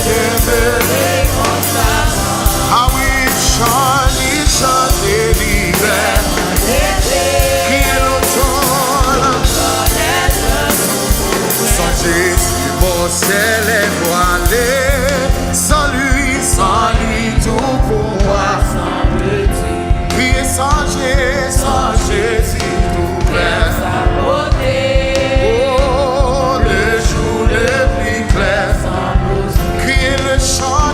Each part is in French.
demeurer constamment. Ah oui, chanter l'hiver. Crier l'automne. Sans Jésus, mon ciel est voilé. Sans lui tout pouvoir semble-t-il. Crier sans Jésus, tout vers sa beauté. Oh, le jour le plus clair. Crier le chant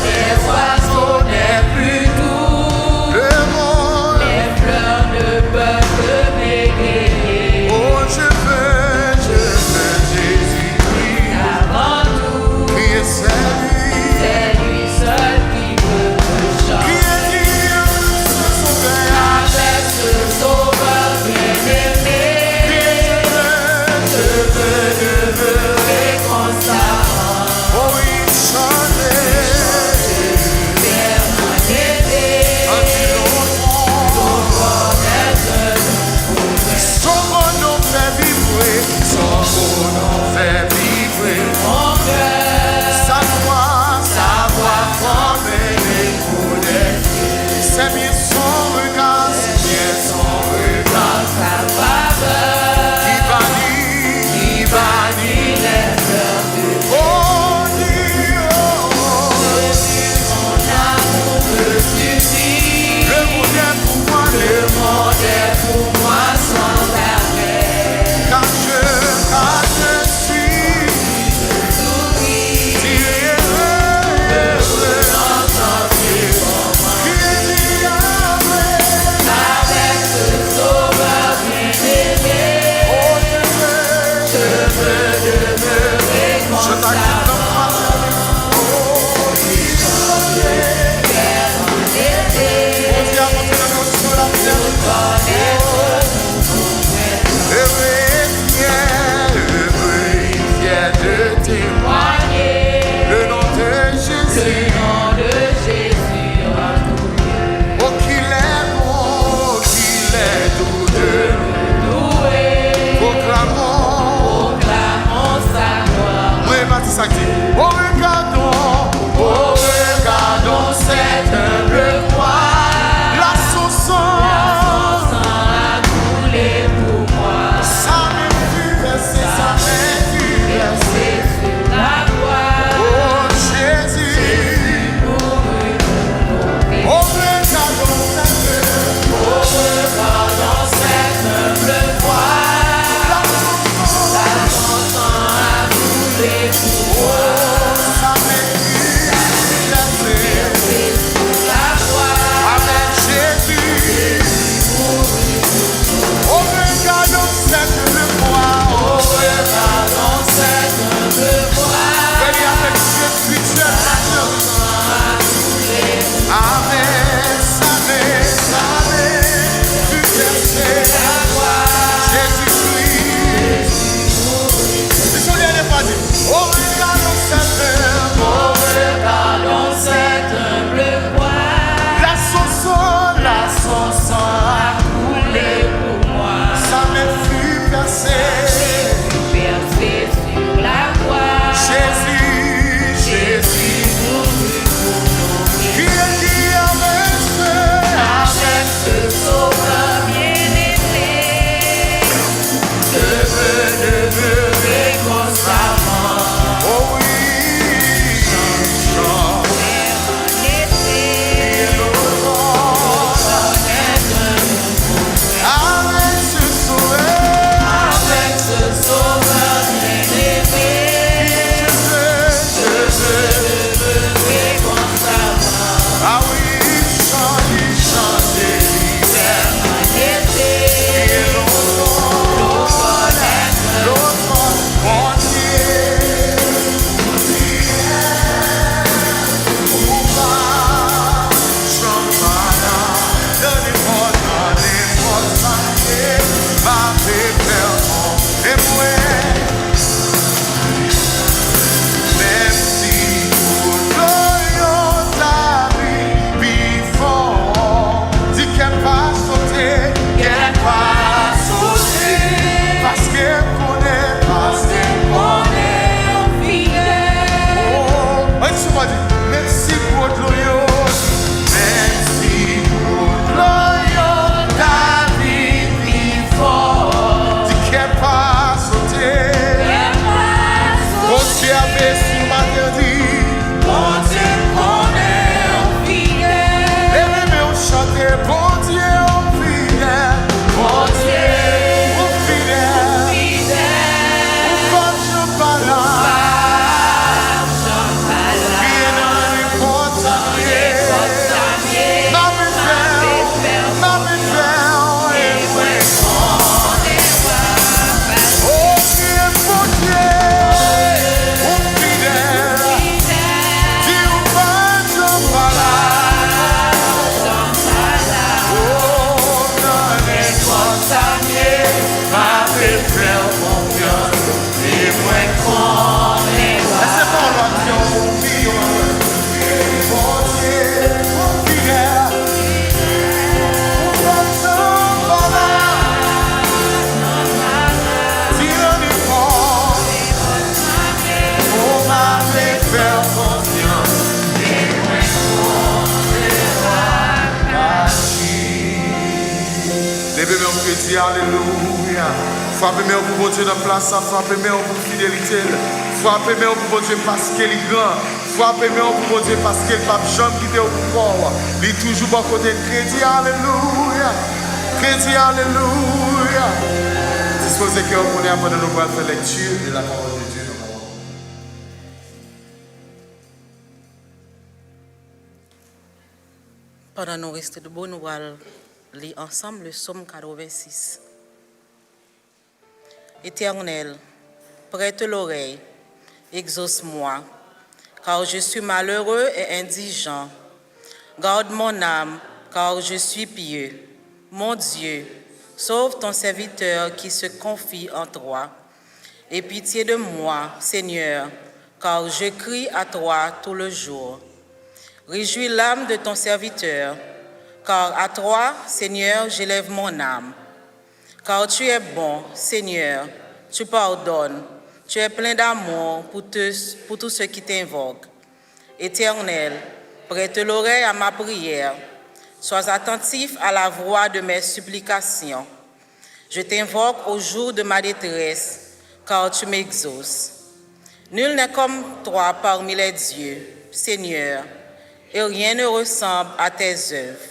des oiseaux n'est plus doux. Le monde, Les fleurs ne peuvent que m'égayer. oh, je veux Jésus-Christ. Avant tout, Crier c'est lui seul qui peut me changer. Crier Dieu, ce sauveur. Avec ce sauveur bien-aimé, je veux demeurer constamment. Oh oui, chanter. Vers mon aîné, Son nom fait vibrer, son nom fait vibrer. mon cœur, Sa voix comme l'écho des cieux. C'est bien son regard, c'est bien son regard sa faveur, qui bannit les fleurs de oh Dieu. mon amour me suffit. Le monde est pour moi, Le monde est pour moi sans arrêt. car je suis si heureux. Qui est Avec ce sauveur bien-aimé, oh je veux demeurer je constamment. t'accueille comme Témoigner le nom de Jésus. le nom de Jésus en nous Oh, qu'il est bon, qu'il est doux de louer. proclamons. Proclamons sa gloire. Oui, Baptiste a dit, oh, regardons cette humble croix. La sauce Sang a coulé pour moi. sa main fut versée, sa main fut versée. Versé sur la croix. Oh, Jésus. Oh, regardons cette Regardons cette humble croix. la sauce Sang a coulé pour moi. sa main fut versée. Versé sur la croix. Amen, Jésus. Oh, regardons cette humble croix. Oh, Regardons cette humble croix. venez avec Jésus, tu es la Amen, Amen, Amen. Tu versais Jésus-Christ. C'est son dernier pas dit. Oh, regardons cette avait sur ma terre dit, Mon Dieu qu'on est fidèle. lèvez-moi au chanter, bon Dieu, au fidèle, Mon Dieu au fidèle, fidèle. au vengeance par là, bien dans les portes à pied, ma belle, et moi, oh Dieu, bon Dieu, au fidèle, dis au vengeance par là, oh, dans les portes à pied, ma belle, faire confiance, et moi, c'est pas l'action, mon Dieu, bon Dieu, au fidèle, au vengeance par là, dis dans les portes, oh, ma belle, faire confiance, et moi, levez-moi au crédit, alléluia. Frappez-moi pour bon Dieu dans la place, frappez-moi pour fidélité. Frappez-moi pour bon Dieu parce qu'il est grand. Frappez-moi pour bon Dieu parce qu'il n'a pas jamais quitté au pouvoir. Il est toujours bon côté crédit, alléluia. Crédit, alléluia. Disposez que vous avant de nous faire lecture de la parole de Dieu. Pendant nous rester debout, nous allons lire ensemble le psaume 86. Éternel, prête l'oreille, exauce-moi, car je suis malheureux et indigent. Garde mon âme, car je suis pieux. Mon Dieu, sauve ton serviteur qui se confie en toi. Aie pitié de moi, Seigneur, car je crie à toi tout le jour. Réjouis l'âme de ton serviteur, car à toi, Seigneur, j'élève mon âme. Car tu es bon, Seigneur, tu pardonnes, tu es plein d'amour pour tous ceux qui t'invoquent. Éternel, prête l'oreille à ma prière, sois attentif à la voix de mes supplications. Je t'invoque au jour de ma détresse, car tu m'exauces. Nul n'est comme toi parmi les dieux, Seigneur, et rien ne ressemble à tes œuvres.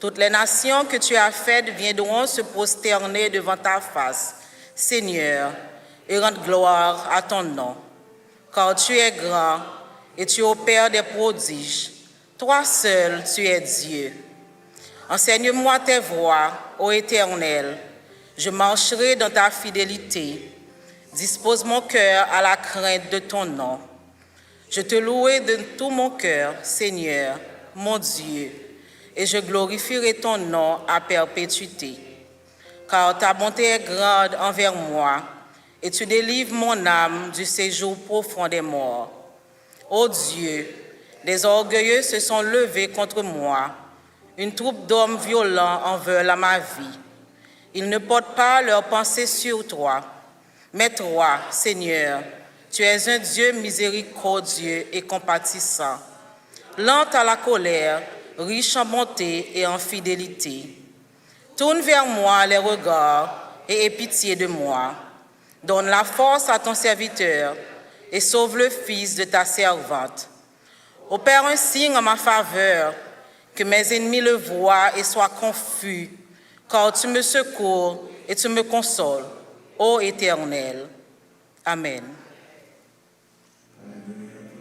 Toutes les nations que tu as faites viendront se prosterner devant ta face, Seigneur, et rendre gloire à ton nom. Car tu es grand et tu opères des prodiges. Toi seul, tu es Dieu. Enseigne-moi tes voies, ô Éternel. Je marcherai dans ta fidélité. Dispose mon cœur à la crainte de ton nom. Je te louerai de tout mon cœur, Seigneur, mon Dieu, et je glorifierai ton nom à perpétuité. Car ta bonté est grande envers moi, et tu délivres mon âme du séjour profond des morts. Ô Dieu, des orgueilleux se sont levés contre moi. Une troupe d'hommes violents en veulent à ma vie. Ils ne portent pas leurs pensées sur toi. Mais toi, Seigneur, tu es un Dieu miséricordieux et compatissant, lent à la colère, riche en bonté et en fidélité. Tourne vers moi les regards et aie pitié de moi. Donne la force à ton serviteur et sauve le fils de ta servante. Opère un signe en ma faveur, que mes ennemis le voient et soient confus, car tu me secours et tu me consoles, ô Éternel. Amen.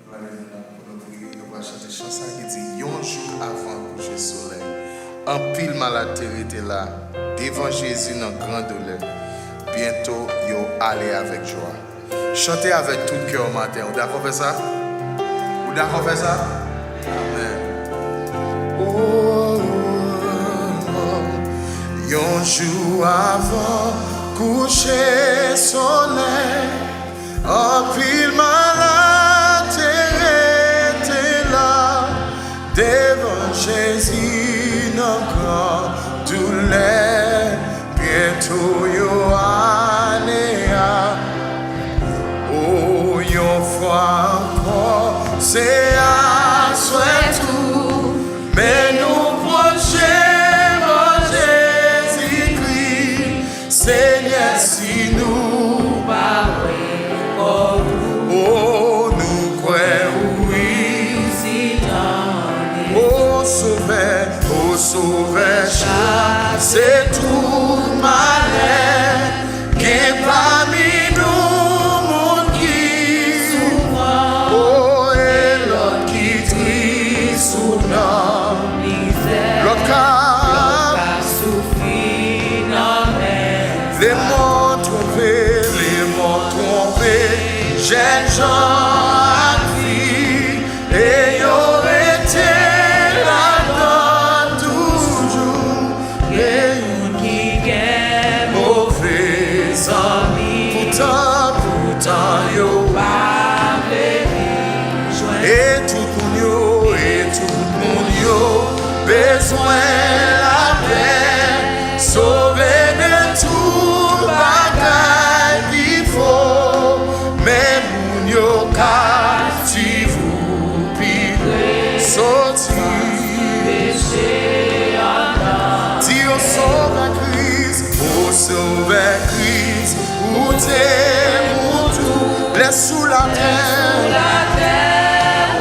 On va chanter une chanson qui dit un jour avant coucher soleil. En pile malade était là, devant Jésus dans grande douleur. Bientôt, yo allez avec joie. Chantez avec tout cœur au matin. Vous d'accord faire ça? Vous d'accord faire ça? Amen. Oh, un jour avant coucher soleil, en pile malade était là, devant Jésus dans grande douleur. Bientôt yo allez à oh yon fois encore c'est à souhait tout, mais nous prochains Jésus-Christ, Seigneur si nous parlons. Oh c'est tout malheur qui parmi nous monde qui souffre. Oh, et l'autre qui triste sous notre misère. L'autre qui souffre dans les mots trompés, jeunes gens à vie, et y aurait été là-dedans toujours, les qui gagnent mauvais amis, pourtant yo pas et tout le monde yo besoin la paix, sauver de tout bagage qu'il faut, mais moun yo captif ou pire, sorti si on sauve la crise, où t'es mon tout, laisse sous la terre,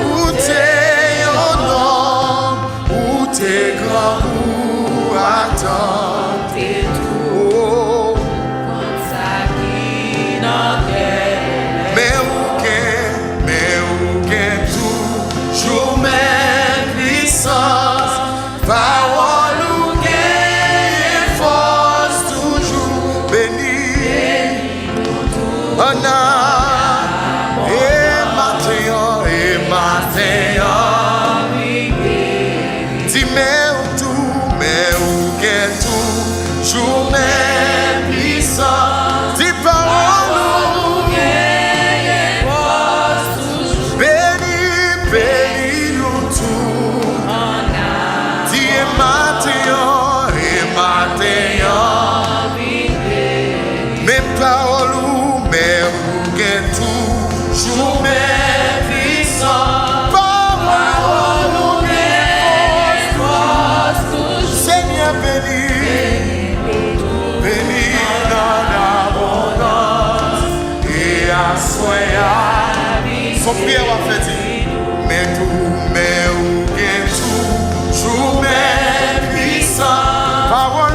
où t'es en homme, où t'es grand, où attends t'es tout, oh, comme ça qui n'en mais où qu'est tout, jour même puissance, parole ou qu'est force toujours béni, Anna, et matin, dis mais où qu'est tout, jour même puissance, dis parole ou béni nous tout, dis et matin, mes paroles ou qu'est tout, jour même puissant, parole ou Seigneur béni dans l'abondance, et à soya, son prière va faire dire, mais où qu'est tout, jour même puissant, parole ou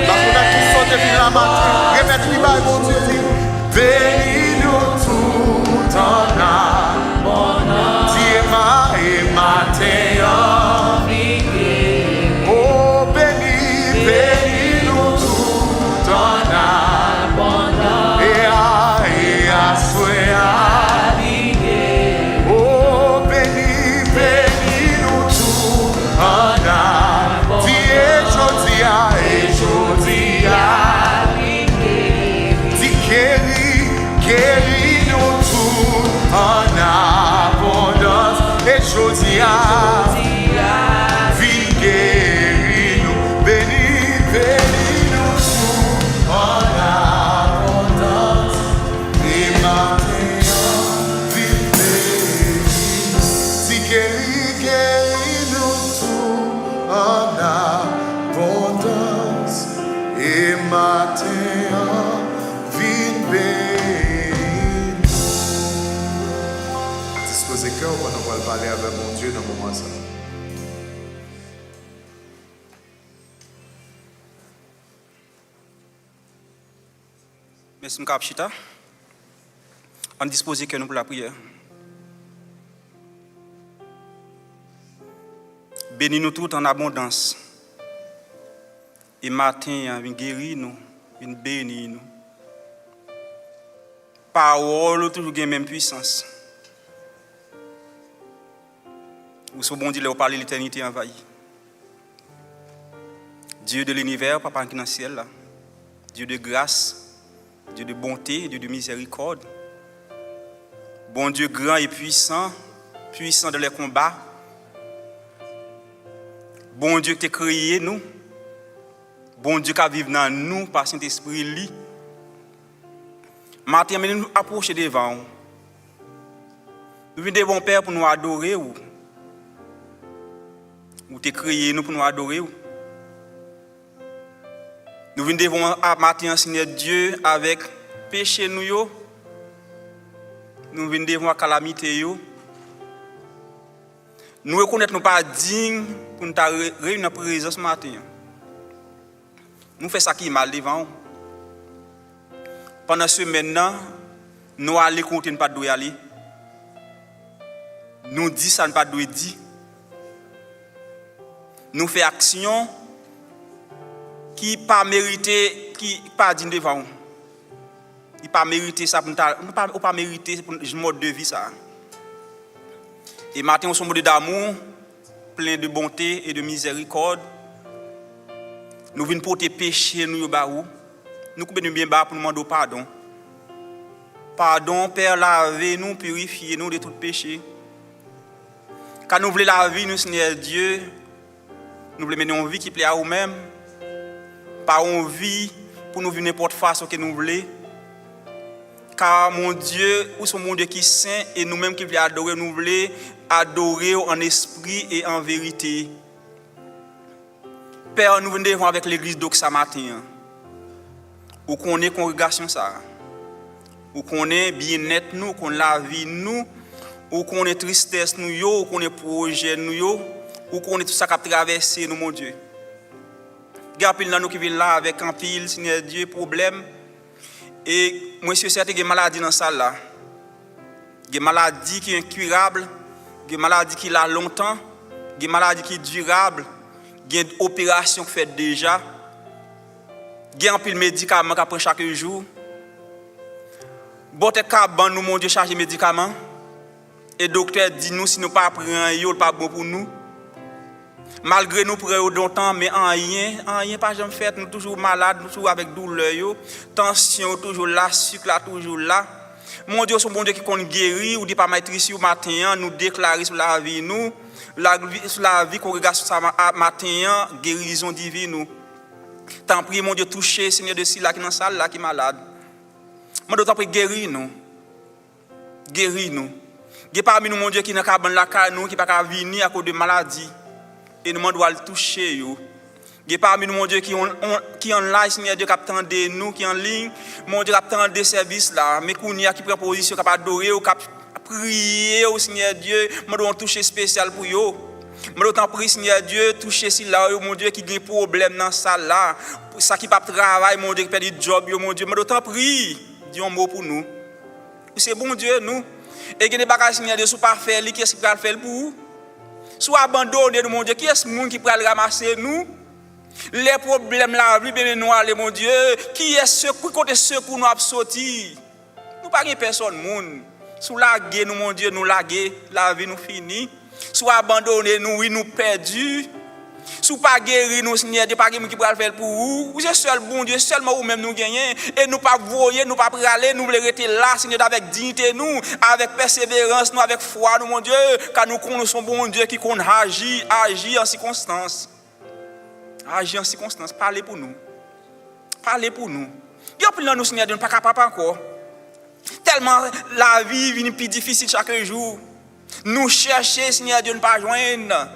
parce qu'on a tous sorti depuis la matin, remettre les balles, mon Dieu dit, béni nous tout en abondance, et matin, oh béni nous tout en abondance, et à soya, oh béni nous tout en abondance, et jodia, guéris nous tout en abondance, et jodia, vie guéris nous, béni nous tout en abondance, et maintenant, vie bénis, si guéris nous tout en abondance, et maintenant, vie bénis. Disposez cœur, on va parler avec mon Dieu dans le moment ça. Merci, M. Kapchita. On dispose que nous pour la prière. Bénis-nous tout en abondance. Et matin, viens guérir nous, viens bénir nous. Parole toujours gagne même puissance. Vous savez, bon Dieu, vous parlez de l'éternité envahie. Dieu de l'univers, Papa qui est dans le ciel, là. Dieu de grâce, Dieu de bonté, Dieu de miséricorde. Bon Dieu grand et puissant, puissant dans les combats. Bon Dieu qui t'a créé nous. Bon Dieu qui vit dans nous par Saint-Esprit. Maintenant, nous approcher devant. Nous venons devant Père pour nous adorer. Ou t'es créé nous pour nous adorer. Nous venons devant matin, Seigneur Dieu, avec péché nous. Nous venons devant la calamité. Nous reconnaissons nous pas dignes pour nous réunir dans la présence ce matin. nous faisons ça qui est mal devant. Pendant ce maintenant, nous allons continuer pas de aller. Nous disons ça ne pas de dire. Nous faisons action qui pas mérité, qui pas digne devant nous. Il pas mérité ça pour nous pas mérité pour un mode de vie ça. Et matin on sont mode d'amour, plein de bonté et de miséricorde. Nous venons porter péché nous baou. Nous coupons bien bas pour nous demander pardon. Pardon Père, lavez-nous, purifiez-nous de tout péché. Quand nous voulons la vie, nous Seigneur Dieu, nous voulons mener une vie qui plaît à nous-mêmes. Pas une vie pour nous vivre n'importe façon que nous voulons. Car mon Dieu, ou son mon Dieu qui est saint et nous-mêmes qui voulons adorer, nous voulons adorer en esprit et en vérité. Père, nous venons devant avec l'église d'Oxa matin. Ou qu'on est congrégation ça. Ou qu'on est bien-être nous, qu'on la vie nous, ou qu'on est tristesse nous yo, ou qu'on est projet nous yo, ou qu'on est tout ça qui a traversé nous mon Dieu. Gapil dans nous qui viennent là avec un pile, Seigneur Dieu, problème. Et monsieur c'est des maladies dans ça là. Des maladies qui sont incurables, des maladies qui là longtemps, des maladies qui sont durables, des opérations faites déjà. Des un pile médicaments qu'on prend chaque jour. Botte caban nous mon Dieu chargé médicaments. Et docteur dit nous si nous pas prend yo pas bon pour nous. Malgré nous prenons longtemps mais rien pas jamais fait, nous toujours malades, nous toujours avec douleur yo, tension toujours là, sucre là toujours là. Mon Dieu, son bon Dieu qui compte guérir ou dit pas maîtriser au matin, nous déclarer sur la vie nous, sur la vie congrégation ça matin, guérison divine nous. T'en prie mon Dieu toucher Seigneur de Silla qui dans salle là qui malade. Mon Dieu t'en prie guérir nous. Guérir nous. Gé parmi nous mon Dieu qui dans cabane la car nous qui pas ka venir à cause de maladie. Et nous doit le toucher yo. Gé parmi nous mon Dieu qui en live Seigneur Dieu qui attendait nous qui en ligne, mon Dieu qui attend des services là, mais qui prend position qui adorer ou qui prier au Seigneur Dieu, mon doit toucher spécial pour yo. Mon doit prier Seigneur Dieu toucher si là mon Dieu qui a problème dans ça là, ça qui pas travail mon Dieu qui perd job yo mon Dieu, mon doit prier, dis un mot pour nous. C'est bon Dieu nous. Et que des bagages Seigneur Dieu sous pas faire li qui est-ce qui va faire pour vous? Soit abandonné mon Dieu, qui est ce monde qui peut ramasser nous? Les problèmes la vie bien nous aller mon Dieu, qui est ce côté secours nous a sorti? Nous pas gain personne monde. Sous laguer nous mon Dieu, nous laguer, la vie nous fini. Soit abandonné nous oui nous perdu. Sous pas guérir nous Seigneur, Dieu pas quelqu'un qui peut le faire pour vous. Vous êtes seul bon Dieu, seulement vous même nous gagner et nous pas voyer, nous pas praler, nous voulons rester là Seigneur avec dignité nous, avec persévérance nous, avec foi nous mon Dieu, car nous connaissons bon Dieu qui compte agir en circonstances. Agir en circonstances, parlez pour nous. Parlez pour nous. Il y a plus de nous Seigneur, Dieu, nous pas capable encore. Tellement la vie vient plus difficile chaque jour. Nous chercher Seigneur Dieu, ne pas joindre.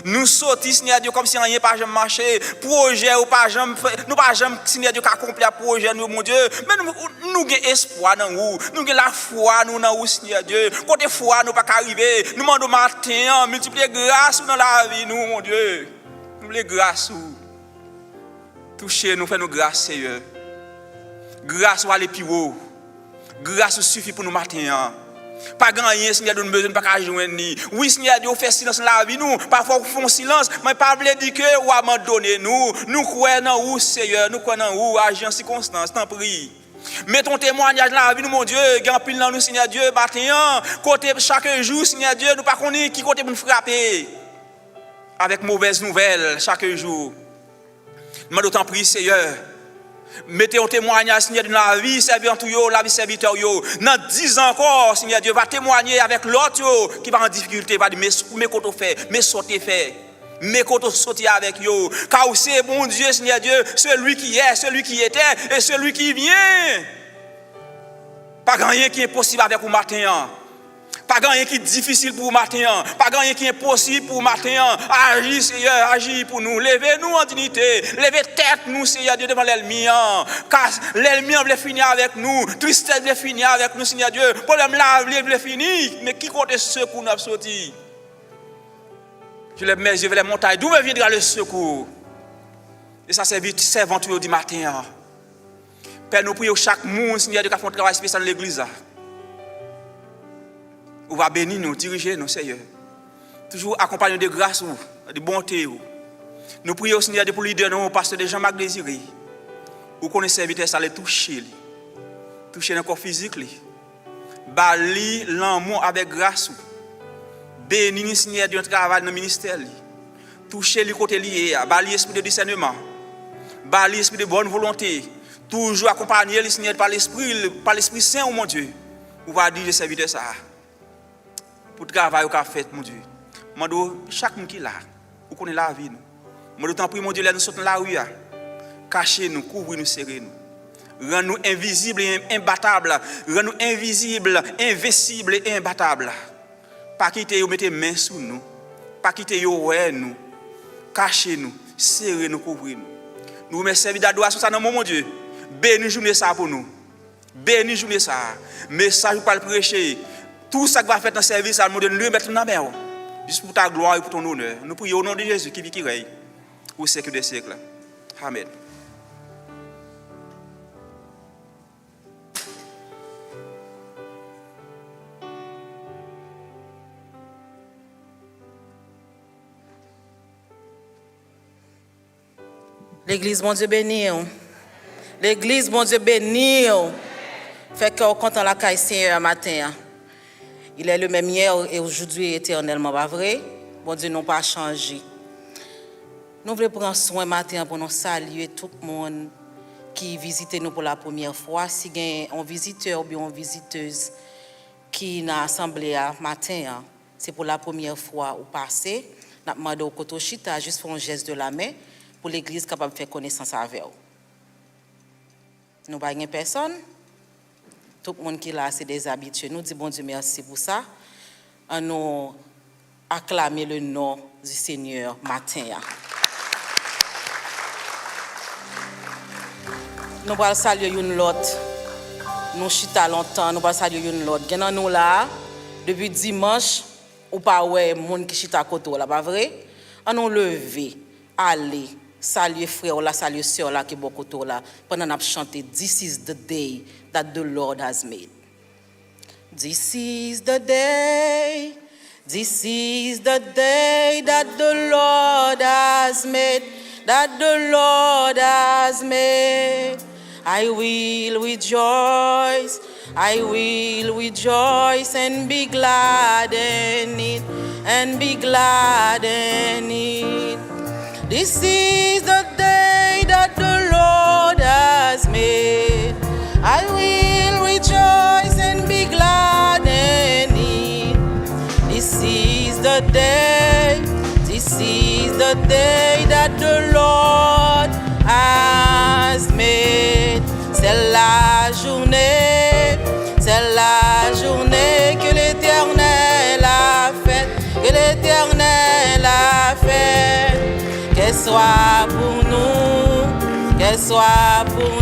Nous sortis Seigneur Dieu comme si rien pas jamais marché, projet ou pas jamais nous pas jamais Seigneur Dieu accomplir projet nous mon Dieu, mais nous avons espoir dans vous, nous avons la foi nous dans vous Seigneur Dieu, côté foi nous pas arriver, nous demandons matin multiplier grâce dans la vie nous mon Dieu. Nous voulons grâce ou toucher nous faire nous grâce Seigneur. Grâce ou aller plus haut. Grâce suffit pour nous matin. Pas grand rien Seigneur nous besoin pas joindre ni. Oui Seigneur Dieu fait silence dans la vie nous, parfois on fait silence, mais pas veut dire que ou abandonner nous croyons en vous Seigneur, nous croyons en vous agir en circonstance, t'en prie. Mets ton témoignage dans la vie nous mon Dieu, grand pile dans nous Seigneur Dieu, matin, côté chaque jour Seigneur Dieu, nous pas connaît qui côté pour nous frapper avec mauvaises nouvelles chaque jour. Nous t'en prie Seigneur. Mettez un témoignage, Seigneur, de la vie, serviteur, la vie serviteur. Dans 10 ans encore, Seigneur Dieu va témoigner avec l'autre qui va en difficulté, va dire, mais qu'on fait, mais sauter fait, mais qu'on sauter avec eux. Car c'est bon Dieu, Seigneur Dieu, celui qui est, celui qui était et celui qui vient. Pas rien qui est possible avec vous matin. Pas rien qui est difficile pour matin, pas rien qui est impossible pour matin. Agis Seigneur, agis pour nous, levez-nous en dignité, levez tête nous Seigneur Dieu devant l'ennemi, car l'ennemi veut finir avec nous, tristesse veut finir avec nous Seigneur Dieu, problème là veut finir, mais qui compte secours nous a sorti? Je lève mes yeux vers les montagnes, d'où me viendra le secours? Et ça, c'est servant du matin. Père, nous prions chaque monde, Seigneur, de faire un travail spécial dans l'église. On va bénir nous, diriger nous, Seigneur. Toujours accompagner de grâce, de bonté. Nous prions, Seigneur, pour leader, nous, pasteur de Jean-Marc Désiré. Vous connaissez serviteur, ça les toucher. Toucher le corps physique. Bali l'amour avec grâce. Bénir, Seigneur, de travail dans le ministère. Toucher le côté lié, bali l'esprit de discernement. Bali l'esprit de bonne volonté. Toujours accompagner le Seigneur par l'Esprit Saint, oh mon Dieu. Vous va dire, serviteur, ça. Pour le travail qu'on a fait, mon Dieu. Chaque monde qui est là, vous connaissez la vie. Je t'en prie, mon Dieu, nous sommes dans la rue. Cachez-nous, couvrez-nous, serrez-nous. Rends-nous invisibles et imbattables. Rends-nous invisibles, invincibles et imbattables. Pas quitter vous mettez main sur nous. Pas quitter vous ouais nous. Cachez-nous, serrez-nous, couvrez-nous. Nous remercions d'adoration ça dans mon Dieu. Bénis journée ça pour nous. Bénis journée ça. Message pour le prêcher. Tout ça qui va faire dans le service, nous devons le mettre dans la main. Juste pour ta gloire et pour ton honneur. Nous prions au nom de Jésus qui vit, qui règne. Au siècle des siècles. Amen. L'église, mon Dieu béni. L'église, mon Dieu béni. Fait qu'on compte en la caille Seigneur matin. Il est le même hier et aujourd'hui éternellement, pas vrai? Bon Dieu n'a pas changé. Nous voulons prendre soin matin pour nous saluer tout le monde qui visite nous pour la première fois. Si il y a un visiteur ou bien une visiteuse qui n'a assemblé matin, c'est pour la première fois ou passé. Nous avons demandé au Kotoshita juste pour un geste de la main pour l'église capable de faire connaissance avec vous. Nous n'avons pas personne. Tout le monde qui est là, c'est des habitués. Nous disons bon Dieu merci pour ça. On nous acclamer le nom du Seigneur matin. Nous allons saluer une autre. Nous chita longtemps, nous allons saluer une autre. Nous là, depuis dimanche, ou pas ouais, monde qui chita à côté là, pas vrai? On nous lever, aller, saluer frère là, saluer sœur là qui est beaucoup là. Pendant qu'on chanté, This is the day that the Lord has made. This is the day. This is the day that the Lord has made. That the Lord has made. I will rejoice. I will rejoice and be glad in it. And be glad in it. This is the day that the Lord has made. I will rejoice and be glad in it. This is the day that the Lord has made. C'est la journée que l'Éternel a faite, que l'Éternel a faite. Qu'elle soit pour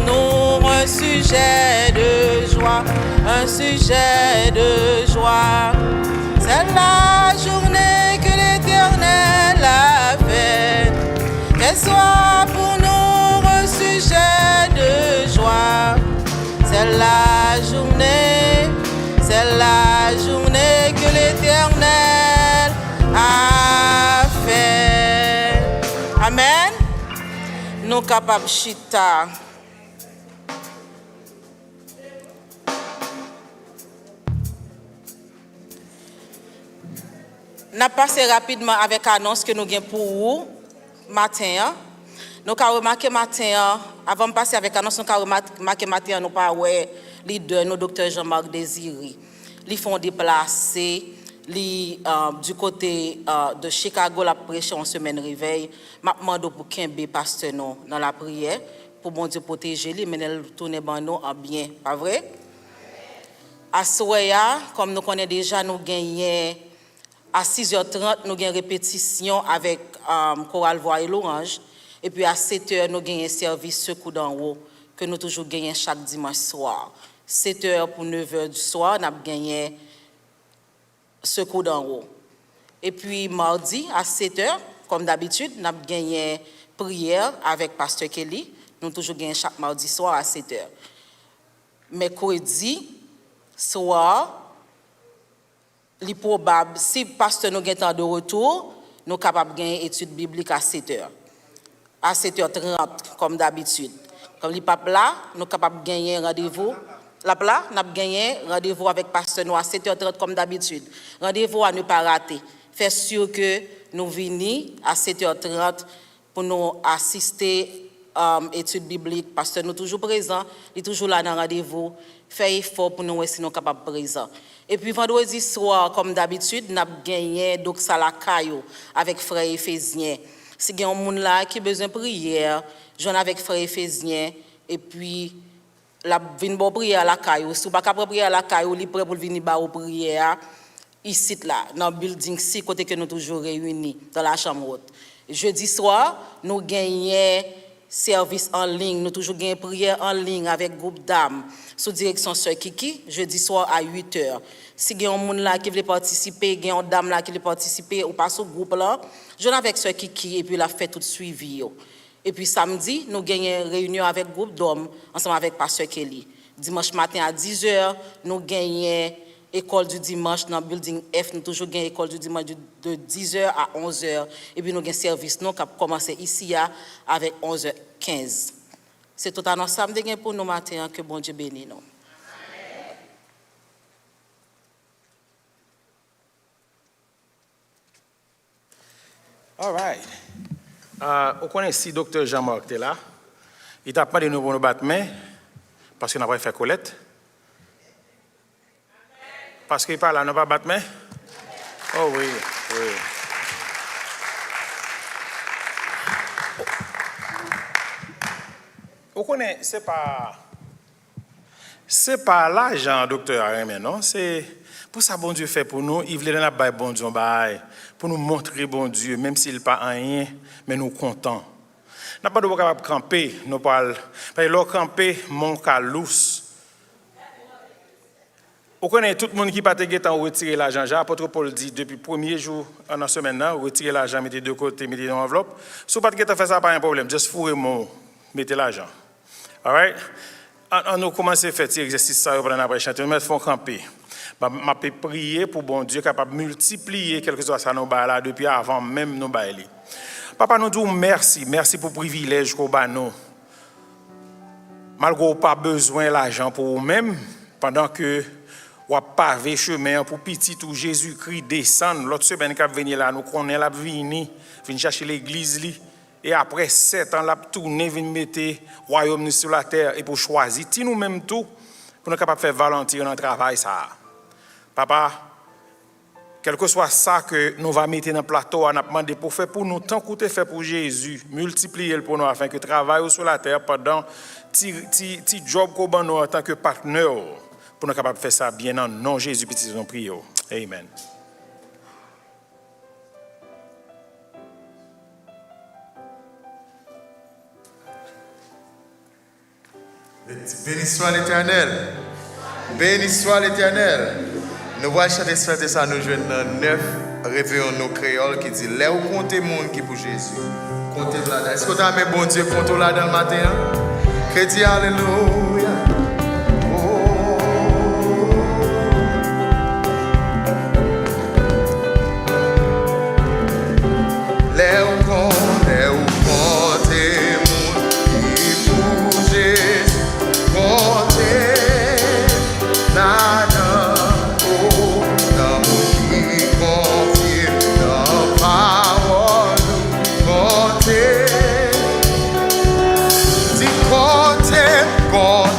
nous un sujet de joie, un sujet de joie. C'est la journée que l'Éternel a faite. Qu'elle soit pour nous un sujet de joie. C'est la journée que l'Éternel a fait. Amen. Nous capables chita. Nous passons rapidement avec l'annonce que nous avons pour vous matin. Nous avons remarqué matin, avant de passer avec l'annonce, nous avons remarqué matin, nous avons leader, nos docteur Jean-Marc Désiré. Ils font déplacer du côté de Chicago, la prêche en semaine réveil. Je demande pour Kembe pasteur dans la prière, pour bon Dieu protéger lui, mais elle tourne nous en bien, pas vrai? À Soya, comme nous connaissons déjà, nous gagnons à 6h30, nous avons une répétition avec Chorale Voix et l'Orange. Et puis à 7h, nous avons un service secours d'en haut que nous toujours gagnons chaque dimanche soir. 7h pour 9h du soir, nous avons gagné secours d'en haut. Et puis mardi à 7h, comme d'habitude, nous avons gagné prière avec Pasteur Kelly. Nous toujours gagnons chaque mardi soir à 7h. Mercredi soir, il est probable, si Pasteur nous gagne temps de retour, nous sommes capables de gagner étude biblique à 7h. À 7h30, comme d'habitude. Comme les papes là, nous sommes capables de gagner rendez-vous. Là, nous avons gagné rendez-vous avec Pasteur nous à 7h30 comme d'habitude. Rendez-vous à ne pas rater. Faire sûr que nous venons à 7h30 pour nous assister études bibliques. Pasteur nous toujours présent, il est toujours là dans le rendez-vous. Faire effort pour nous voir si nous sommes capables de présent. Et puis vendredi soir, comme d'habitude, nous avons gagné Doxa la Caillou avec frère Éphésiens. Si il y a un monde là qui a besoin de prière, je viens avec frère Éphésiens et puis la vinn bo prière à la caillou. Si vous pas capable prière à la caillou, li prêt pour venir ba prière ici là dans le building 6 côté que nous toujours réunis dans la chambre haute. Jeudi soir, nous gagnons service en ligne, nous toujours gagnons prière en ligne avec groupe dames sous direction sœur Kiki jeudi soir à 8h. Si il y a un monde là qui veut participer, il y a une dame là qui veut participer ou passe au groupe là, je viens avec sœur Kiki et puis la fait tout suivi. Et puis samedi, nous gagnons réunion avec groupe d'hommes ensemble avec Pasteur Kelly. Dimanche matin à 10h, nous gagnons école du dimanche dans le building F. Nous toujours gagnons école du dimanche de 10h à 11h. Et puis nous gagnons service nous qui a commencé ici avec 11h15. C'est tout un ensemble de gains pour nous matin que bon Dieu bénisse nous. All right. On connaît si docteur Jean-Marc était là. Il t'a pas de nous pour nous battre main parce qu'on n'a pas fait Colette. Parce qu'il parle là, on n'a pas battre main. Oh oui, oui. On connaît, c'est pas l'argent, docteur Arémé, non? C'est pour ça bon Dieu fait pour nous. Il voulait nous bailler bon Dieu, pour nous montrer bon Dieu, même s'il n'est pas rien, mais nous contents. Nous n'avons pas de capable camper, nous parlons. Parce que l'autre camper, mon calous. On connaît tout le monde qui n'a pas de retirer l'argent. L'apôtre Paul dit depuis le premier jour en la semaine, retirer l'argent, mettez de côté, mettez dans l'enveloppe. Si vous n'avez pas de ça, pas un problème. Juste fourrez mon, mettez l'argent. All right? On a commencé à faire cet exercice pendant la chanter. Nous allons camper. Je peux prier pour bon Dieu capable de multiplier quelque chose à nos là depuis avant même nos bails. Papa, nous disons merci. Merci pour le privilège qu'on a nous. Malgré pas besoin d'argent pour vous-même, pendant que vous avez pavé chemin pour petit tout Jésus-Christ descendre. L'autre semaine qui venir là, nous connaissons la venir chercher l'église. Et après 7 ans, la tourner, venir mettre le royaume sur la terre et pour choisir. Si nous-mêmes tout, pour nous capables de faire volontiers dans le travail, ça. Papa, quel que soit ça que nous allons mettre dans le plateau, on a demandé pour faire pour nous, tant que fait pour Jésus, multiplier le pour nous, afin que travail sur la terre pendant petit job qu'on a nous en tant que partenaire, pour nous capables de faire ça bien en nom Jésus, petit nous prions. Amen. Béni soit l'Éternel. Béni soit l'Éternel. Nous voyons chanter ça, nous jouons dans 9 réveillons nos créoles qui dit là où comptez monde qui pour Jésus. Comptez là. Est-ce que tu as mis bon Dieu comptez là dans le matin? Que Dieu alléluia. Là où comptez monde qui pour Jésus. Comptez là. God.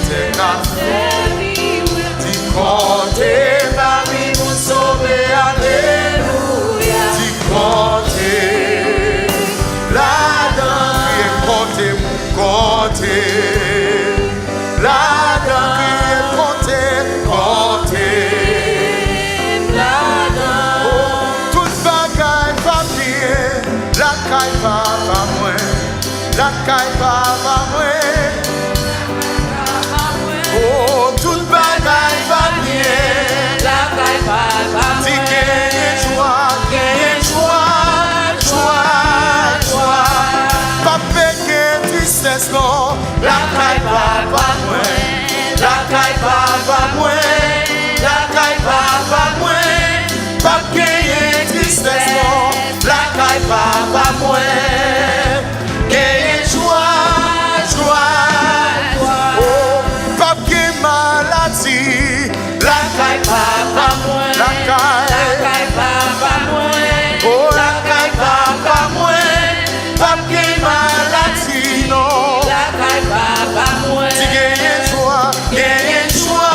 te Di compter parmi mon sauvé, alléluia. Di compter là-dedans, qui est compter. Là-dedans, qui est compter. Là-dedans, oh, toute bagaille papier, la caille pas moi, la caille pas moi. Oh, toute bagaille va bien. La caille va Si gagne joie, joie. Pas payer tristesse, non. La caille va moins. La caille va moins. La caille va moins. Pas payer tristesse, non. La caille va moins. Gagne joie. Maladie, la caille pas moins, la caille pas moins, oh la caille pas moins, pas de maladie non, la caille pas moins, si gagne joie,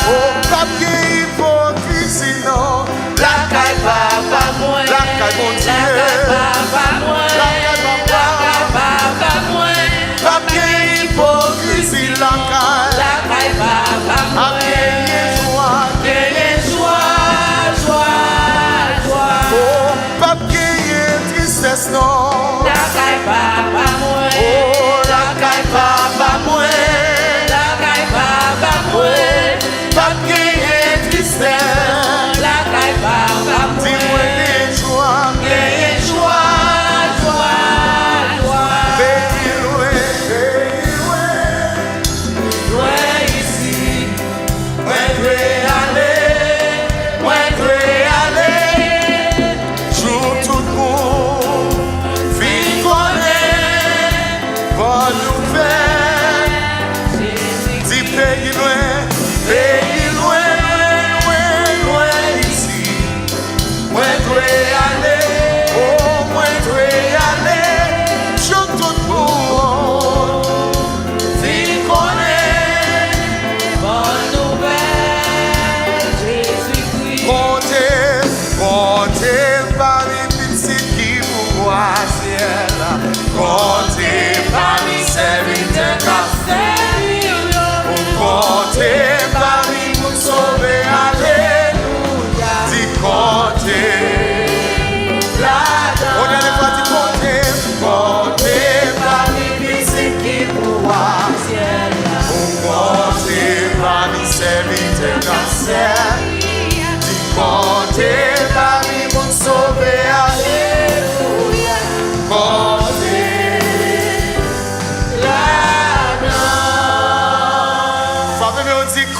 oh pas de hypocrisie non, la caille pas moins, la caille mon Dieu, la caille pas moins, pas de hypocrisie la caille va joie. Oh, pas gagner tristesse non. La caille va moins. Oh, la caille va moins. La caille va moins. Pas gagner tristesse. La caille va moins. Dis-moi des joies.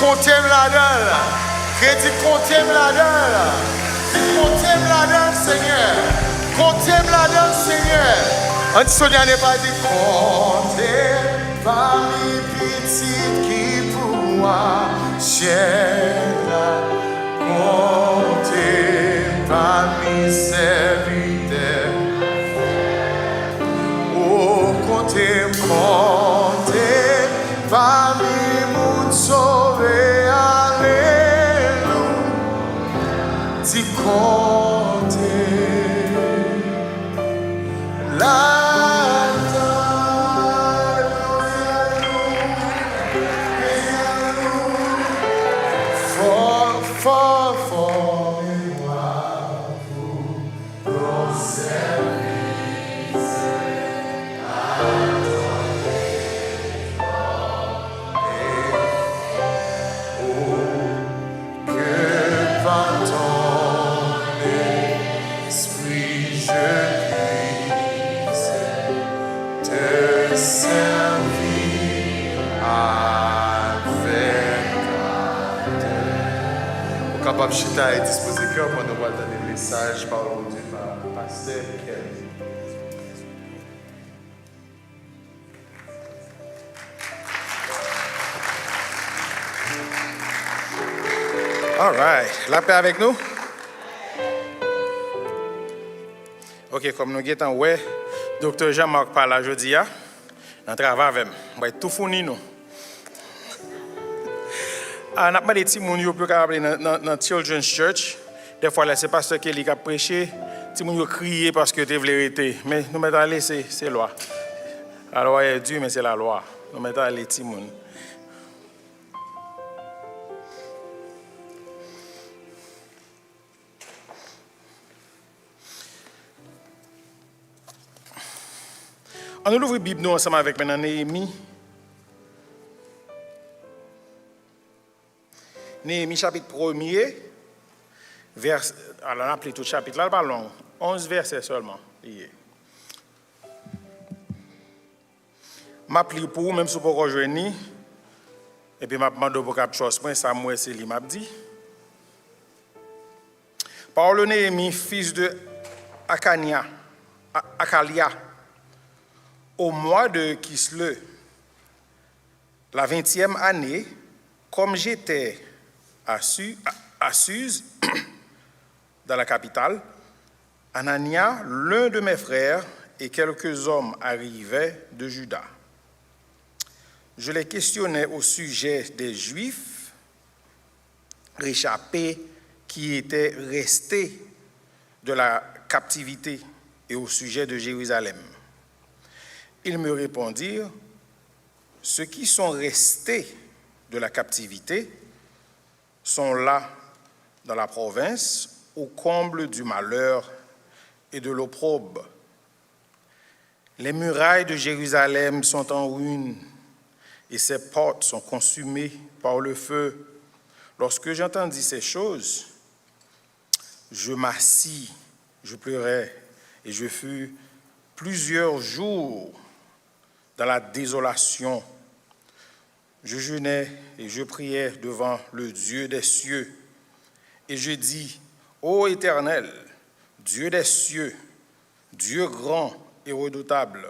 Comptez-moi là-dedans. Comptez-moi là-dedans. Comptez-moi là-dedans, Seigneur. Comptez-moi là-dedans, Seigneur. Un petit sonnier n'est pas dit. Comptez parmi petites qui pour moi chère. Comptez parmi serviteurs. Oh, comptez parmi mon sauvé, alléluia. Si comptez capable chita et disposer cœur pour nous donner le message par aujourd'hui par Pasteur Michael. All right. La paix avec nous? Ok, comme nous guettons, ouais, Dr. Jean-Marc parle aujourd'hui, dans le travail avec va tout fourni nous. On a pas des petits moun yo peut aller dans Children's Church. Des fois là c'est pasteur qui a prêché, petit moun yo crier parce que tu voulais rester. Mais nous mettons aller c'est loi. La loi est dure mais c'est la loi. Nous mettons aller petit moun. On ouvre la Bible nous ensemble avec maintenant Néhémie. Néhémie chapitre 1er, alors on a appelé tout le chapitre là, pas long, 11 versets seulement. Je m'appelle pour vous, même si vous ne pouvez pas rejoindre, et puis je demande pour quelque chose, ça moi c'est lui m'a dit. Parole Néhémie, fils de Akalia, au mois de Kisle, la 20e année, comme j'étais à Suse, dans la capitale, Anania, l'un de mes frères, et quelques hommes arrivaient de Juda. Je les questionnais au sujet des Juifs réchappés qui étaient restés de la captivité et au sujet de Jérusalem. Ils me répondirent, ceux qui sont restés de la captivité sont là dans la province au comble du malheur et de l'opprobre. Les murailles de Jérusalem sont en ruine et ses portes sont consumées par le feu. Lorsque j'entendis ces choses, je m'assis, je pleurais et je fus plusieurs jours dans la désolation. Je jeûnais et je priais devant le Dieu des cieux. Et je dis, ô Éternel, Dieu des cieux, Dieu grand et redoutable,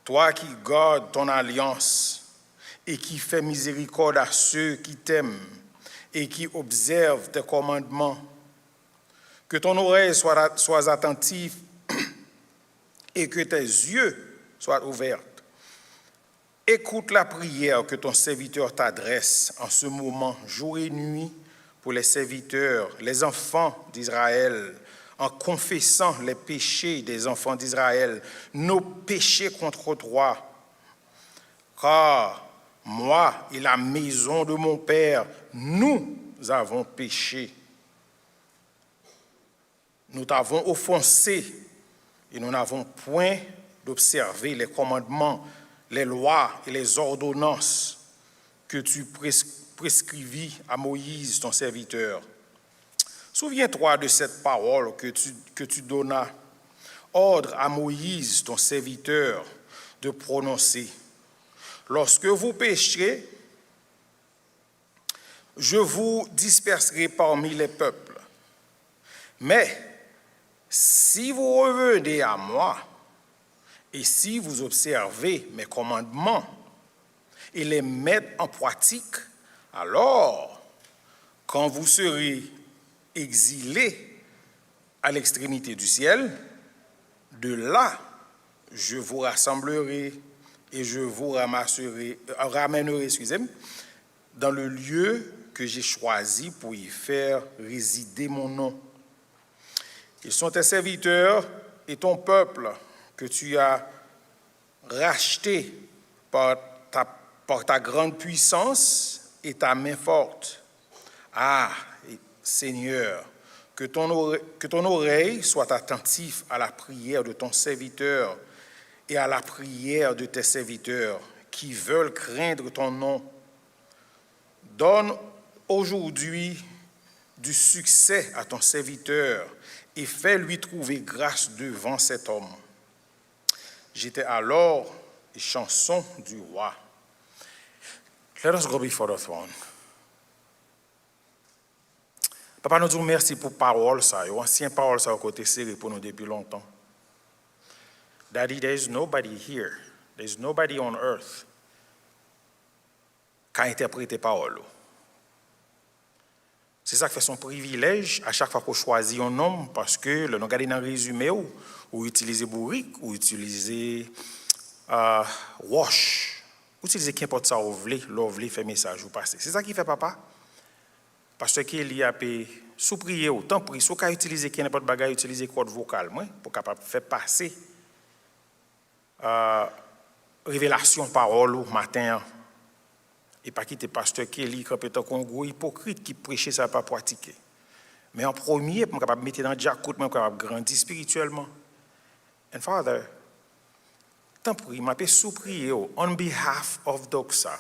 toi qui gardes ton alliance et qui fais miséricorde à ceux qui t'aiment et qui observent tes commandements, que ton oreille soit attentive et que tes yeux soient ouverts. Écoute la prière que ton serviteur t'adresse en ce moment, jour et nuit, pour les serviteurs, les enfants d'Israël, en confessant les péchés des enfants d'Israël, nos péchés contre toi. Car moi et la maison de mon Père, nous avons péché. Nous t'avons offensé et nous n'avons point d'observer les commandements, les lois et les ordonnances que tu prescrivis à Moïse, ton serviteur. Souviens-toi de cette parole que tu donnas ordre à Moïse, ton serviteur, de prononcer. Lorsque vous pécherez, je vous disperserai parmi les peuples. Mais si vous revenez à moi, et si vous observez mes commandements et les mettez en pratique, alors, quand vous serez exilés à l'extrémité du ciel, de là, je vous rassemblerai et je vous ramènerai, dans le lieu que j'ai choisi pour y faire résider mon nom. Ils sont tes serviteurs et ton peuple que tu as racheté par ta grande puissance et ta main forte. Ah, Seigneur, que ton oreille soit attentive à la prière de ton serviteur et à la prière de tes serviteurs qui veulent craindre ton nom. Donne aujourd'hui du succès à ton serviteur et fais-lui trouver grâce devant cet homme. J'étais alors les chansons du roi. Let us go before the throne. Papa, nous disons merci pour parole, ça. Ancien parole, ça, au côté serré pour nous depuis longtemps. Daddy, there is nobody here. There is nobody on earth qui a interprété parole. C'est ça qui fait son privilège à chaque fois qu'on choisit un nom, parce que le nom regardez dans le résumé ou utiliser bourrique, ou utiliser wash, Utilisez qu'importe ça, vous voulez faire message, vous passez. C'est ça qui fait papa. Parce qu'il y a sous prier autant pris, sous qu'à utiliser n'importe bagage, utiliser code vocal, pour capable faire passer révélation parole au matin. Et pas quitter pasteur Kelly comme étant un gros hypocrite qui prêchait ça pas pratiquer. Mais en premier, pour capable mettre dans Jacques, pour capable grandir spirituellement. And Father, tant pis, m'a pas sous-prier on behalf of Doxa.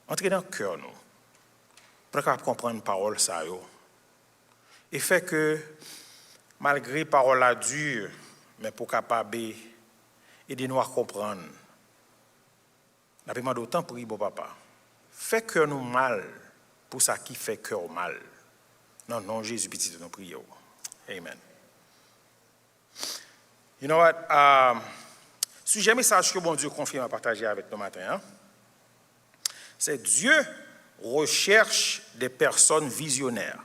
Entrez dans le cœur nous. Pour capable comprendre parole ça yo. Et fait que malgré parole la dure, mais pour capable aider nous à comprendre. N'a pas demandé autant pour bon papa. Fait cœur nous mal pour ça qui fait cœur mal. Non, Jésus petit de nos prières. Amen. You know what? Sujet message que bon Dieu confirme à partager avec nous matin, c'est Dieu recherche des personnes visionnaires.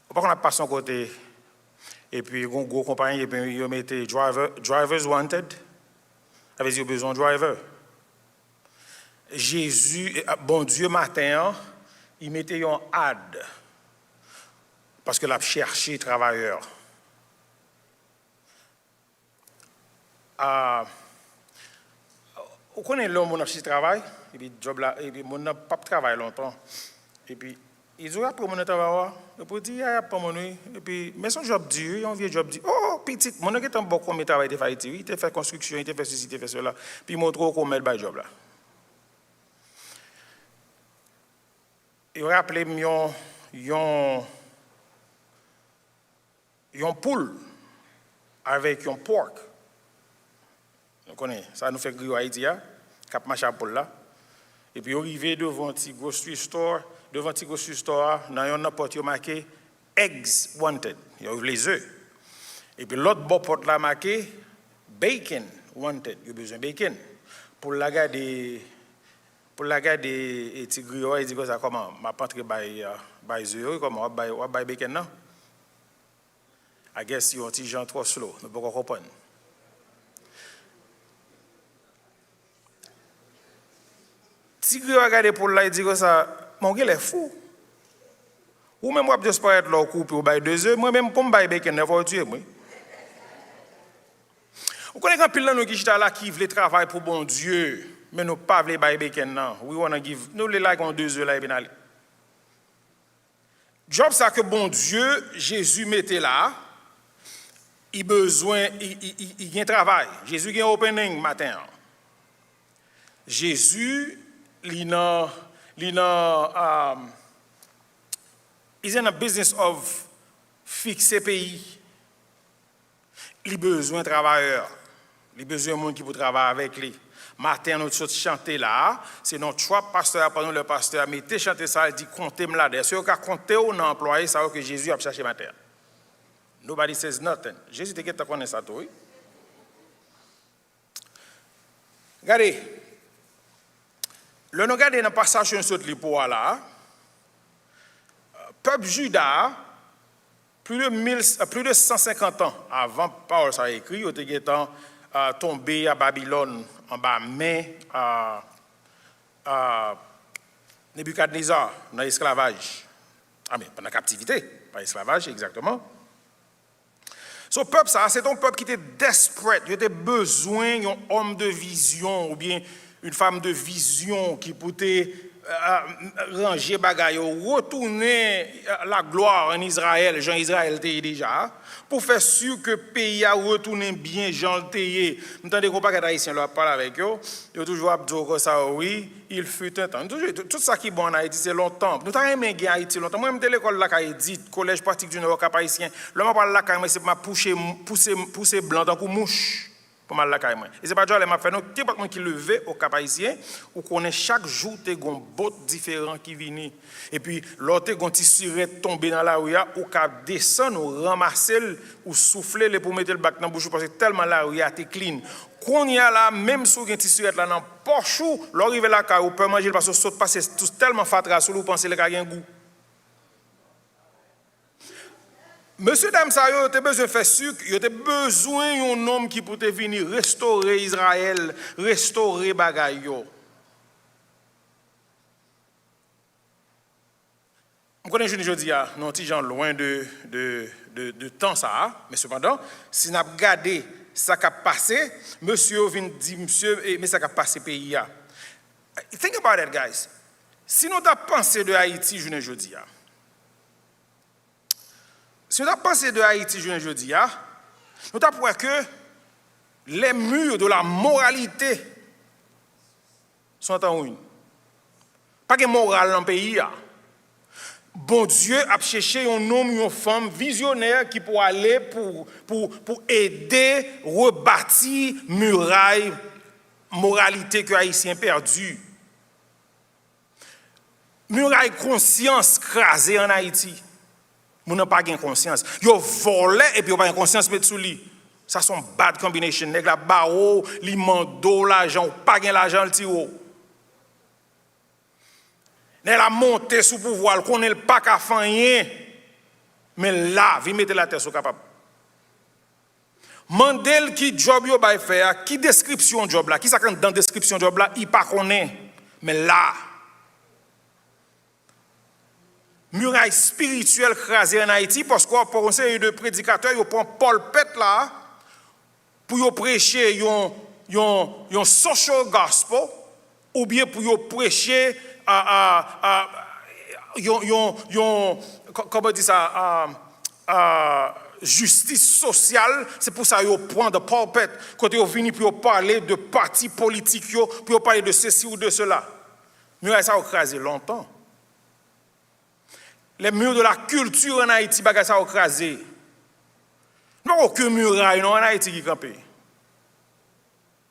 Par contre, on a passé son côté et puis un gros compagnie et puis il mettait drivers wanted. Avec il besoin de driver. Jésus, bon Dieu matin, il mettait un ad parce que l'a cherché travailleurs. Vous connaissez l'homme qui travaille, et puis job là, et puis mon n'a pas travaillé longtemps, et puis ils ont appris mon travail, et puis dit ah pas mon et puis mais son job dur, un vieux job dit oh petit, mon n'a pas beaucoup de travail, il était fait construction, il était fait ceci, il était fait cela, puis il montre comment mettre le job là. Il rappelé yon poule avec un porc. Vous connaissez, ça nous fait griller à Haïti, cap machin poule là. Et puis arrivé devant un petit grocery store, dans une porte marqué eggs wanted, il y a les œufs. Et puis l'autre bord porte là marqué bacon wanted, il y a besoin de bacon. Pour la garder et petit griot, il dit que ça comment m'a pas entrer by œufs, comment on va bacon non? I guess you ont petit gens trop slow, ne pas comprendre. Si vous regardez pour là, il dit que ça, mon gars est fou. Ou même, moi, je peux être là au couple ou bailler 2 œufs, moi-même, pour me bailler bacon, je vais tuer, moi. Vous connaissez quand pile là, nous qui sont là, qui veulent travailler pour bon Dieu, mais nous ne pas voulons bailler bacon, non. We want to give, nous les like 2 œufs là, et bien aller. Job, ça que bon Dieu, Jésus mettait là, il besoin, il y a un travail. Jésus a un opening matin. Jésus, he's in a business of fixer pays. Il a besoin de travailleurs. Il a besoin de monde qui peut travailler avec lui. Matin, nous sommes chanter là. C'est notre 3 pasteurs, pendant le pasteur, mettez chanter ça, il dit comptez-moi là. Si vous avez compté ou non employé, ça veut que Jésus a cherché matin. Nobody says nothing. Jésus te dit connaît ça, toi. Regardez. Le nous regardons dans le passage sur le pour là, peuple Juda, plus de 150 ans avant Paul ça a écrit, il était tombé à Babylone en bas main Nebuchadnezzar dans l'esclavage. Ah mais pendant la captivité, pas esclavage exactement. Ce peuple ça, c'est un peuple qui était desperate, il avait besoin d'un homme de vision ou bien une femme de vision qui pouvait ranger bagaille, retourner la gloire en Israël, Jean Israël était déjà, pour faire sûr que le pays a retourné bien, Jean le tayé. Nous entendons qu'on parle haïtien là parler avec eux, ils ont toujours dit que ça oui, il fut un temps. Tout ça qui est bon en Haïti, c'est longtemps. Nous avons aimé Haïti longtemps. Moi, même l'école là Haïti, collège pratique du Nord Cap haïtien, l'homme parle là quand c'est m'a pousser blanc dans mouche. Pour mal la caille. Et c'est pas déjà les m'a fait non qui levé au Cap haïtien ou connaît chaque jour des gon bot différents qui viennent et puis l'autre gon tissu tomber dans la rue ou cap descendre ou ramasser ou souffler les pour mettre le bac dans bouche parce que tellement la rue était clean. Qu'on y a là même sous un tissu là dans poche ou l'arriver la caille ou peut manger parce que saute passer tout tellement fatra sous ou penser le ka gen goût. Monsieur dame ça yo te besoin faire sucre, yo te besoin un homme qui pour te venir restaurer Israël, restaurer bagay yo. On connaît jeune jodi a, non ti gens loin de temps ça, mais cependant, si n'a regardé ça qui a passé, monsieur vient dit monsieur mais ça qui a passé pays a. Think about that guys. Si nous t'a pensé de Haïti jeune jodi a. Si nous avons pensé de Haïti jeudi, nous avons vu que les murs de la moralité sont en ruine. Pas de morale dans le pays. Bon Dieu a cherché un homme, une femme visionnaire qui pour aller pour aider à rebâtir muraille moralité que les Haïtiens perdu. Muraille conscience crasée en Haïti. Nous n'avons pas de conscience. Ils volent et puis ils n'ont pas de conscience mettre sous lui. Ça c'est une bad combination. Nèg la barreau, li mando l'argent, pas de l'argent le tiro. Nèg la monter sous pouvoir, connaît pas qu'à faire rien. Mais là, vi mettre la tête sous capable. Mandel qui job yo bay faire, qui description job là, qui ça dans description job là, il pas connaît. Mais là muraille spirituelle crasée en Haïti parce qu'on pour un série de prédicateurs ils prend Paul Pet là pour prêcher un social gospel ou bien pour prêcher comment dit ça justice sociale. C'est pour ça qu'ils prennent de Paul Pet quand ils viennent pour parler de partis politiques pour parler de ceci ou de cela. Muraille ça a crasé longtemps. Les murs de la culture en Haïti, bagay ça écrasé. Non, aucun muraille non en Haïti qui campé.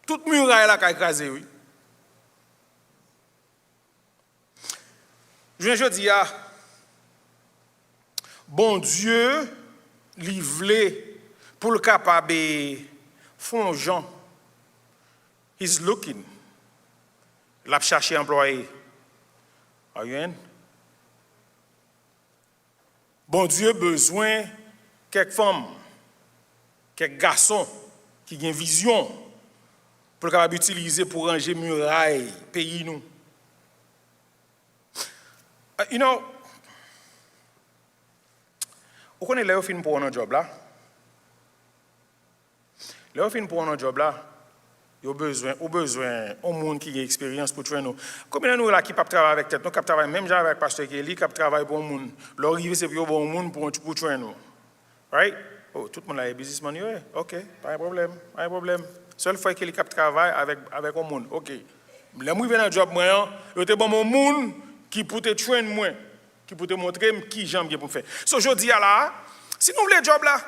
Toute muraille là qui a écrasé, oui. Je dis, bon Dieu, livré pour le capable font gens. He's looking. L'a cherché employé. Amen. Bon Dieu besoin quelques femmes, quelques garçons qui ont une vision pour capable utiliser pour ranger muraille pays nous. You know, vous connaissez les films pour un job là. Les films pour un job là, il y a besoin au monde qui a expérience pour traîner nous. Combien de nous là qui peuvent travailler avec tête, nous qui travaillent même genre avec pasteur Kelly, qui travaille pour un monde. L'arrivée c'est pour bon monde pour traîner nous. Right? Oh, tout le monde là est businessman, ouais. OK, pas de problème, pas de problème. Seule fois qu'il travaille avec un monde. OK. Les moi viennent dans job moi, il y a bon monde qui peut te traîner moi, qui peut te montrer qui j'aime pour faire. So je dis là, si nous voulons job là,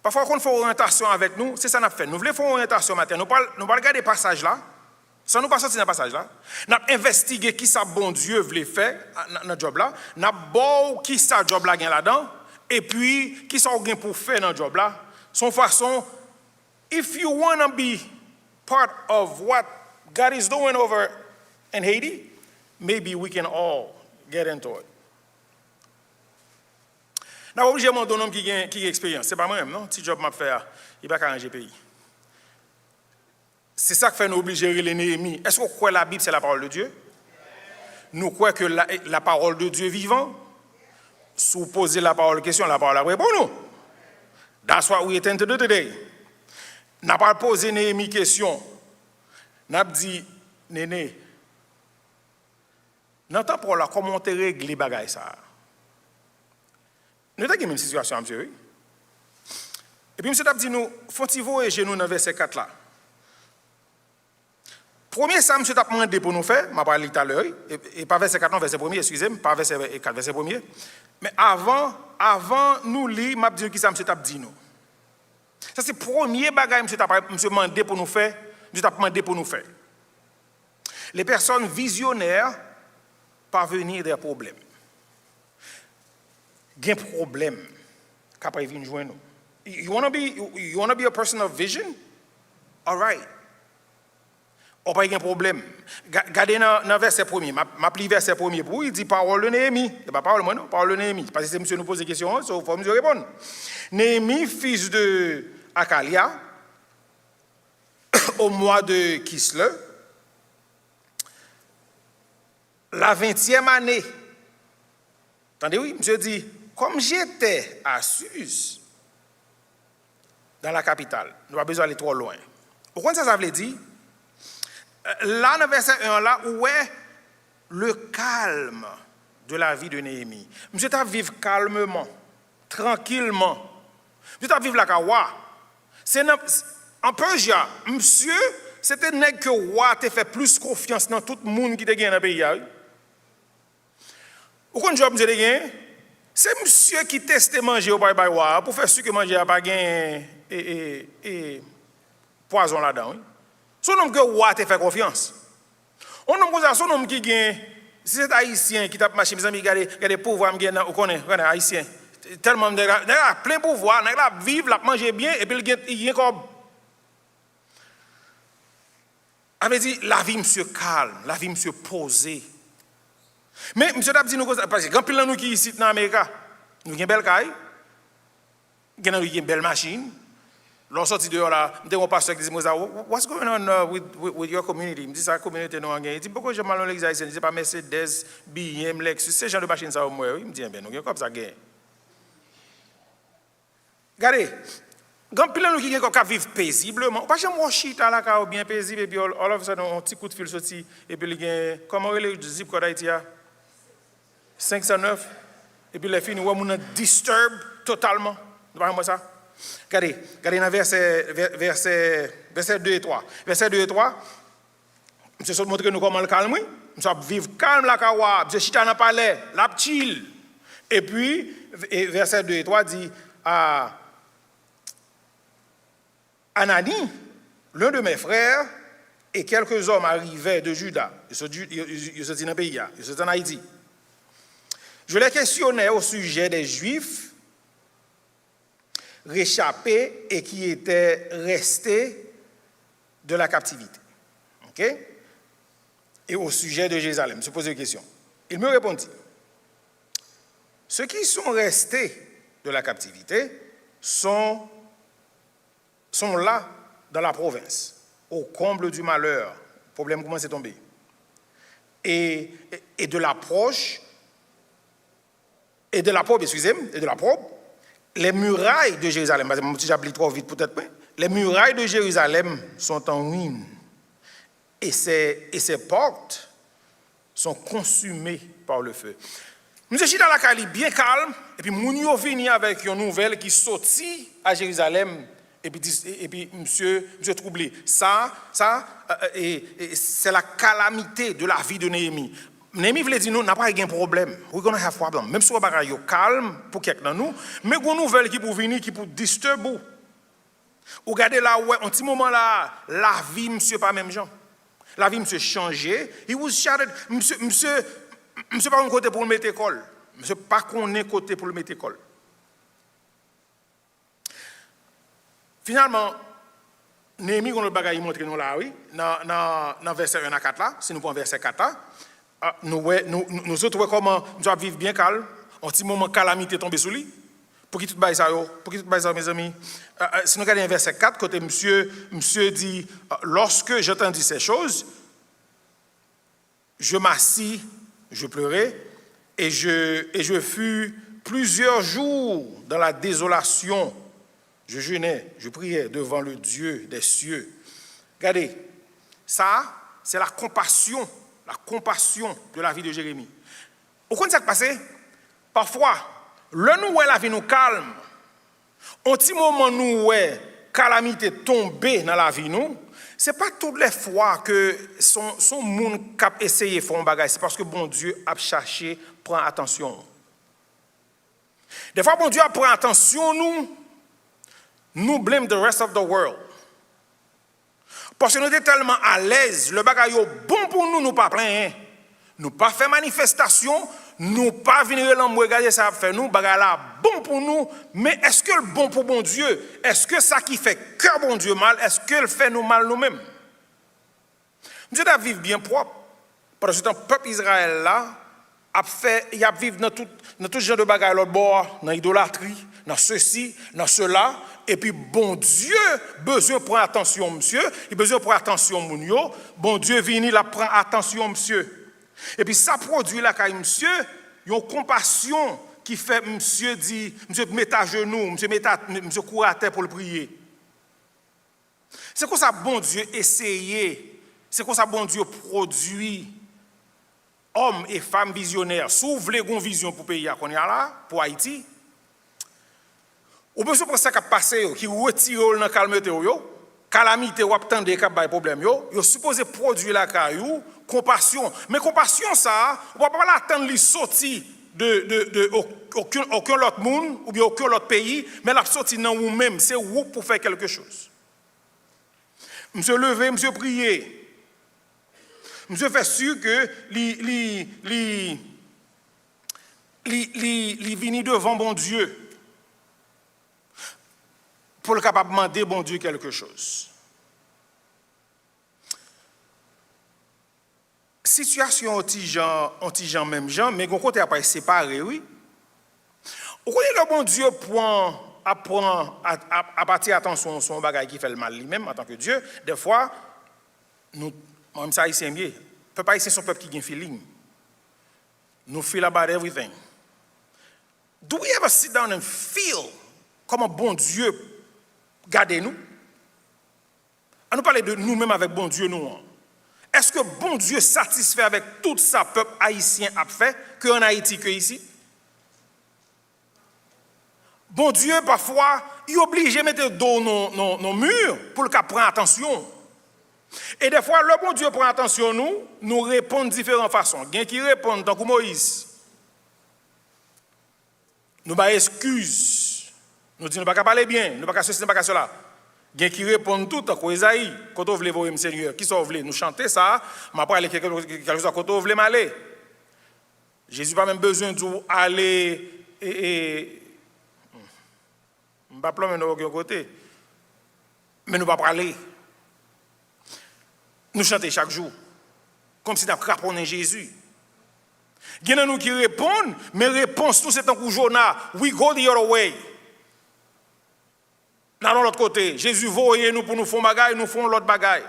parfois, quand on fait une orientation avec nous, c'est ça qu'on a fait. Nous voulons faire une orientation matin. Nous ne pas regarder le passage là. Sans nous pas sortir dans le passage là. Nous avons investigué qui ça bon Dieu voulait faire dans le job là. Nous avons qui ça job là là-dedans. Et puis, qui ça on pour faire dans le job là. Son façon, if you want to be part of what God is doing over in Haiti, maybe we can all get into it. N'a obligé mon homme qui a expérience, c'est pas moi même non, si job m'a fait, il va arranger pays. C'est ça qui fait nous obliger les Néhémie. Est-ce qu'on croit que la Bible c'est la parole de Dieu? Nous croyons que la parole de Dieu vivant. Si vous posez la parole question, la parole répond nous. That's what we intend to do today. N'a pas posé Néhémie question. N'a dit Néné. N'entend pas là comment te régler bagay ça. Nous avons la même situation, monsieur. Oui? Et puis, monsieur a dit nous, faut-il voir et nous dans verset 4 là. Premier, ça, monsieur a demandé pour nous faire, je vais parler tout à l'heure, et pas verset 4, non, verset 1er, excusez-moi, pas verset 4, verset 1er. Mais avant nous lire, je vais dire qui ça, monsieur a dit nous. Ça, c'est le premier bagage, monsieur a demandé pour nous faire, monsieur a demandé pour nous faire. Les personnes visionnaires parvenir des problèmes. Gen problème qu'après vient joindre nous. You want to be a person of vision? All right. on pas de problème. Regardez dans le verset premier, m'a pris verset premier pour il dit parole de Néhémie. C'est pas parole moi non, parole de Néhémie. Parce que c'est monsieur nous pose des questions, il faut nous répondre. Néhémie, fils de Akalia, au mois de Kisle, la 20e année. Attendez, oui, monsieur dit, comme j'étais à Suse, dans la capitale, nous n'avons pas besoin d'aller trop loin. Pourquoi ça veut dire? Là, dans le verset 1, là, où est le calme de la vie de Néhémie? Monsieur t'a vivre calmement, tranquillement. Monsieur t'a vivre la kawa. C'est en Persia, monsieur, c'était nèg que roi t'a fait plus confiance dans tout le monde qui te gagne dans le pays. Ou quand job monsieur te gagne, c'est monsieur qui teste manger au bye bye roi pour faire sûr que manger a pas gain et poison là-dedans. Son nom que roi te fait confiance. On nom comme ça, son nom qui gagne, si c'est haïtien qui tape marché, mes amis, regardez pouvoir me gagne, on connaît haïtien. Tellement de plein pouvoir, nèg la vivre, la manger bien et puis il gagne comme avait dit la vie monsieur calme, la vie monsieur posé. Mais monsieur t'a dit nous parce que grand pile nous qui ici dans Amérique, nous avons une belle caille, nous avons une belle machine. Lorsque sorti dehors là, mon pasteur qui dit what's going on with your community? Me dit sa communauté nous gagne. Il dit pourquoi je mal les haïtiens, c'est pas Mercedes, BM, Lexus, ces genre de machine ça au moins. Il me dit bien, nous comme ça gagne. Regardez, quand pile nous qui gagne vivre paisiblement, pas jamais chita là ka bien paisible et puis all of a sudden un petit coup de fil sorti et puis il gagne comment le zip code Haïti 509 et puis les filles nous on disturb totalement. Pas moi ça. Regardez dans verset 2 et 3. Verset 2 et 3, monsieur saute montrer nous comment le calme, nous sommes vivre calme la kawa, monsieur chita dans palais, la chill. Et puis verset 2 et 3 dit Anani, l'un de mes frères, et quelques hommes arrivaient de Juda, ils sont dans le pays, ils sont en Haïti. Je les questionnais au sujet des Juifs réchappés et qui étaient restés de la captivité. OK? Et au sujet de Jérusalem, je pose une question. Il me répondit, ceux qui sont restés de la captivité sont là dans la province, au comble du malheur. Le problème commence à tomber. Et de l'approche, les murailles de Jérusalem, j'applique trop vite peut-être, les murailles de Jérusalem sont en ruine. Et ces portes sont consumées par le feu. Monsieur Chita la Kali bien calme, et puis moun yo vini avec une nouvelle qui sortit à Jérusalem, et puis monsieur troublé. Ça c'est la calamité de la vie de Néhémie. Néhémie voulait dire nous n'a pas de problème. We're going to have problem. Même si on va yo calme pour quelqu'un dans nous, mais une nouvelle qui pour venir qui pour disturber. Ou regardez là ouais, un petit moment là, la vie monsieur pas même gens. La vie monsieur changé, he was shattered. Monsieur pas un côté pour le mettre école. Monsieur pas qu'on est côté pour le mettre école. Finalement, Néhémie, on le bagaille montre nous là, oui, dans verset 1 à 4 là, si nous prenons verset 4 là, nous autres, comment nous allons vivre bien calme, un petit moment calamité tombe sur lui, pour qui tout baille ça, mes amis. Si nous regardons verset 4, côté monsieur dit, lorsque j'entendis ces choses, je m'assis, je pleurais, et je fus plusieurs jours dans la désolation. Je jeûnais, je priais devant le Dieu des cieux. Regardez, ça, c'est la compassion de la vie de Jérémie. Au contraire, ça passé, parfois, le nous la vie nous calme, un petit moment nous calamité tombée dans la vie nous, c'est pas toutes les fois que son monde cap essayer faire un bagage, c'est parce que bon Dieu a cherché prend attention. Des fois bon Dieu prend attention nous blame the rest of the world. Parce que nous sommes tellement à l'aise, le bagage est bon pour nous, nous pas plein. Nous pas fait manifestation, nous pas venir là regarder ça fait nous, bagage là bon pour nous, mais est-ce que le bon pour bon Dieu, est-ce que ça qui fait cœur bon Dieu mal, est-ce que le fait nous mal nous-mêmes? Monsieur a vivre bien propre. Pendant ce temps, le peuple Israël là, il a vivre dans tout genre de bagages l'autre bord, dans l'idolâtrie, dans ceci, dans cela. Et puis, bon Dieu, besoin de prendre attention, monsieur. Il a besoin de prendre attention, mounio. Bon Dieu, vini, il prend attention, monsieur. Et puis, ça produit là, quand monsieur, il y a une compassion qui fait, monsieur dit, monsieur, mettez à genoux, monsieur, court à terre pour le prier. C'est comme ça, bon Dieu, essayer. C'est comme ça, bon Dieu, produit. Hommes et femmes visionnaires, si vous voulez une vision pour le pays qu'on est là, pour Haïti, ou bien si vous pensez qu'à passer, qui retire dans le calme, calamité ou attendez qu'il y ait problème, vous supposez produire la caillou, compassion. Mais compassion, ça, on ne va pas attendre les sorties de aucun autre monde ou bien aucun autre pays, mais la sortie dans vous-même, c'est vous pour faire quelque chose. Monsieur levé, monsieur prier. Monsieur fait sûr que li vini devant bon Dieu pour le capable demander bon Dieu quelque chose. Situation anti-gens même gens, mais qu'on côté après séparé, oui. Vous connaissez le bon Dieu apprend à partir attention son bagage qui fait le mal lui-même en tant que Dieu. Des fois, nous même ça, c'est bien. Le peuple haïtien, c'est un peuple qui a un feeling. Nous feel about everything. Do we ever sit down and feel comment bon Dieu garde nous? On nous parle de nous-mêmes avec bon Dieu, nous. Est-ce que bon Dieu satisfait avec tout ça, peuple haïtien a fait, que en Haïti, que ici? Bon Dieu, parfois, il est obligé de mettre dos nos murs pour le cas prendre attention. Et des fois, le bon Dieu prend attention nous répond de différentes façons. Il y a qui répondent tant que Moïse. Nous pas excuse. Nous disons, nous ne pouvons pas parler bien, nous ne pouvons pas ceci, nous ne pouvons pas cela. Il y a qui répondent tout, tant que Esaïe, quand on voulait voir le Seigneur, qui sont voulait nous chanter ça, mais après, quelque chose quand on voulait m'aller. Jésus n'a pas même besoin d'aller et je ne vais pas plomber de aucun côté. Mais nous ne pouvons pas parler. Nous chantons chaque jour, comme si nous craponnions Jésus. Il y en a nous qui répondent, mais réponse tout c'est un coup Jonah, we go the other way. Dans l'autre côté, Jésus voyait nous pour nous faire bagaille, nous faisons l'autre bagaille.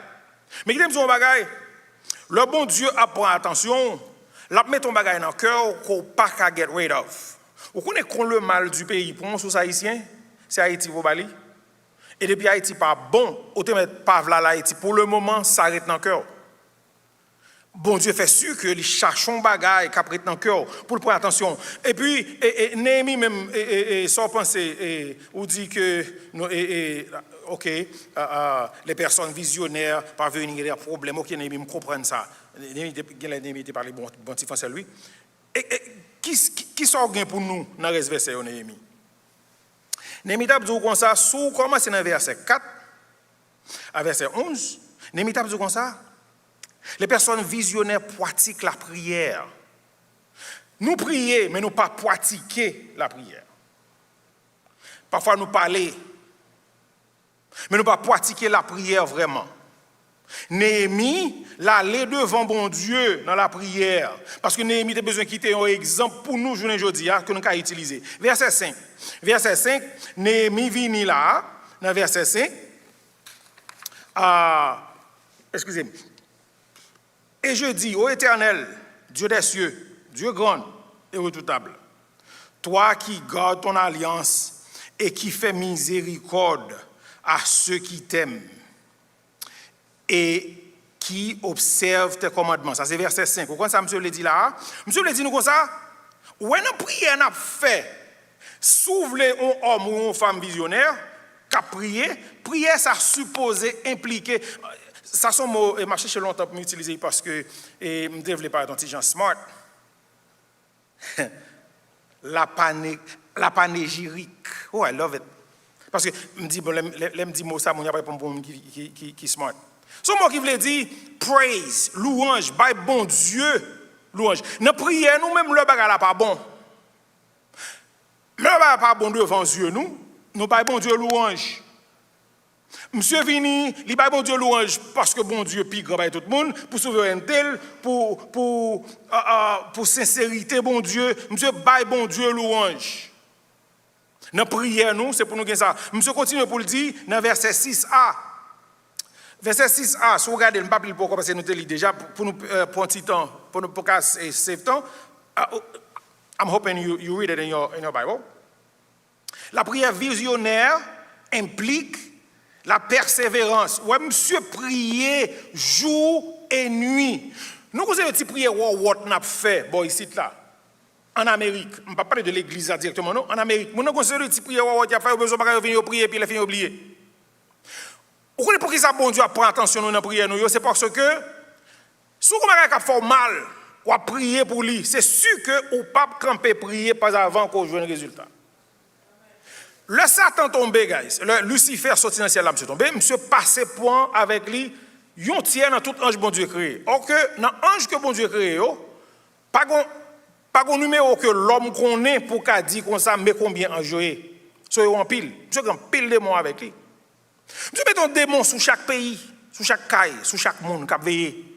Mais qui dit un bagaille? Le bon Dieu apprend attention, la met ton bagaille dans le cœur qu'on pas qu'à get rid of. Vous connaissez le mal du pays pour nous sous haïtien, c'est Haïti vous bali. Et depuis Haïti pas bon, autant pas là Haïti pour le moment ça arrête dans le cœur. Bon Dieu fait sûr que les cherchons bagaille qui arrête dans le cœur pour le prendre attention. Et puis Néhémie même sans penser ou dit que OK les personnes visionnaires parvenir à des problèmes, OK Néhémie me comprendre ça. Néhémie parler bon petit français lui. Et qui sort gain pour nous dans le verset Néhémie? Néhémie t'a dit comme ça, sous commencer dans verset 4 à verset 11, Néhémie t'a dit comme ça, les personnes visionnaires pratiquent la prière. Nous prions, mais nous pas pratiquer la prière. Parfois nous parler, mais nous pas pratiquer la prière vraiment. Néhémie l'aller devant bon Dieu dans la prière. Parce que Néhémie a besoin de quitter un exemple pour nous aujourd'hui que nous pouvons utiliser. Verset 5. Verset 5, Néhémie vient là, dans verset 5. Excusez-moi. Et je dis, ô Éternel, Dieu des cieux, Dieu grand et redoutable, toi qui gardes ton alliance et qui fais miséricorde à ceux qui t'aiment et qui observent tes commandements. Ça, c'est verset 5. Vous comprenez ça, monsieur le dit là? Monsieur le dit nous comme ça? Où est-ce que prière n'a fait? S'ouvrir un homme ou une femme visionnaire, qui a prié, prière, ça supposé impliquer. Ça, son mot, et marché chez longtemps pour m'utiliser parce que je ne développe pas un petit genre smart. La panégyrique. Oh, I love it. Parce que je me dis mot ça, mon après pour un qui smart. Son mot qui voulait dire praise, louange, by bon Dieu, louange. Dans prière, nous-mêmes, le bagage là pas bon. Le bagage pas bon devant Dieu, nous by bon Dieu, louange. Monsieur vini, il pas bon Dieu louange parce que bon Dieu puis grand tout le monde pour souveraineté, pour sincérité bon Dieu, monsieur bail bon Dieu louange. Dans prière nous, c'est pour nous gagner ça. Monsieur continue pour le dire dans verset 6a. Verset 6a, si vous regardez, je ne vais pas lire pourquoi parce que nous te lit déjà pour nous pour un petit temps, pour nous pour save temps. I'm hoping you read it in your Bible. La prière visionnaire implique la persévérance. Ouais, monsieur prier jour et nuit. Nous avons une petite prière what n'a fait bon ici là. En Amérique, on ne va pas parler de l'église là directement non, en Amérique, nous avons une petite prière what qui a fait besoin pas venir prier puis il a fini oublier. Vous connaissez pour qui ça bon Dieu prend attention dans la prière nous, c'est parce que si vous avez fait mal, ou prier pour lui, c'est sûr que ou pas camper prier pas avant qu'on joue un résultat. Le Satan tombé, guys. Le Lucifer sorti dans le ciel là, monsieur tombé. Monsieur passé point avec lui, yon tient dans tout ange bon Dieu créé. Or que dans ange que bon Dieu créé, pas un numéro que l'homme connaît pour qu'a dire comme ça, mais combien ange yoé. So yon en pile. Monsieur grand pile démon avec lui. Monsieur met un démon sous chaque pays, sous chaque caille, sous chaque monde qui a veillé.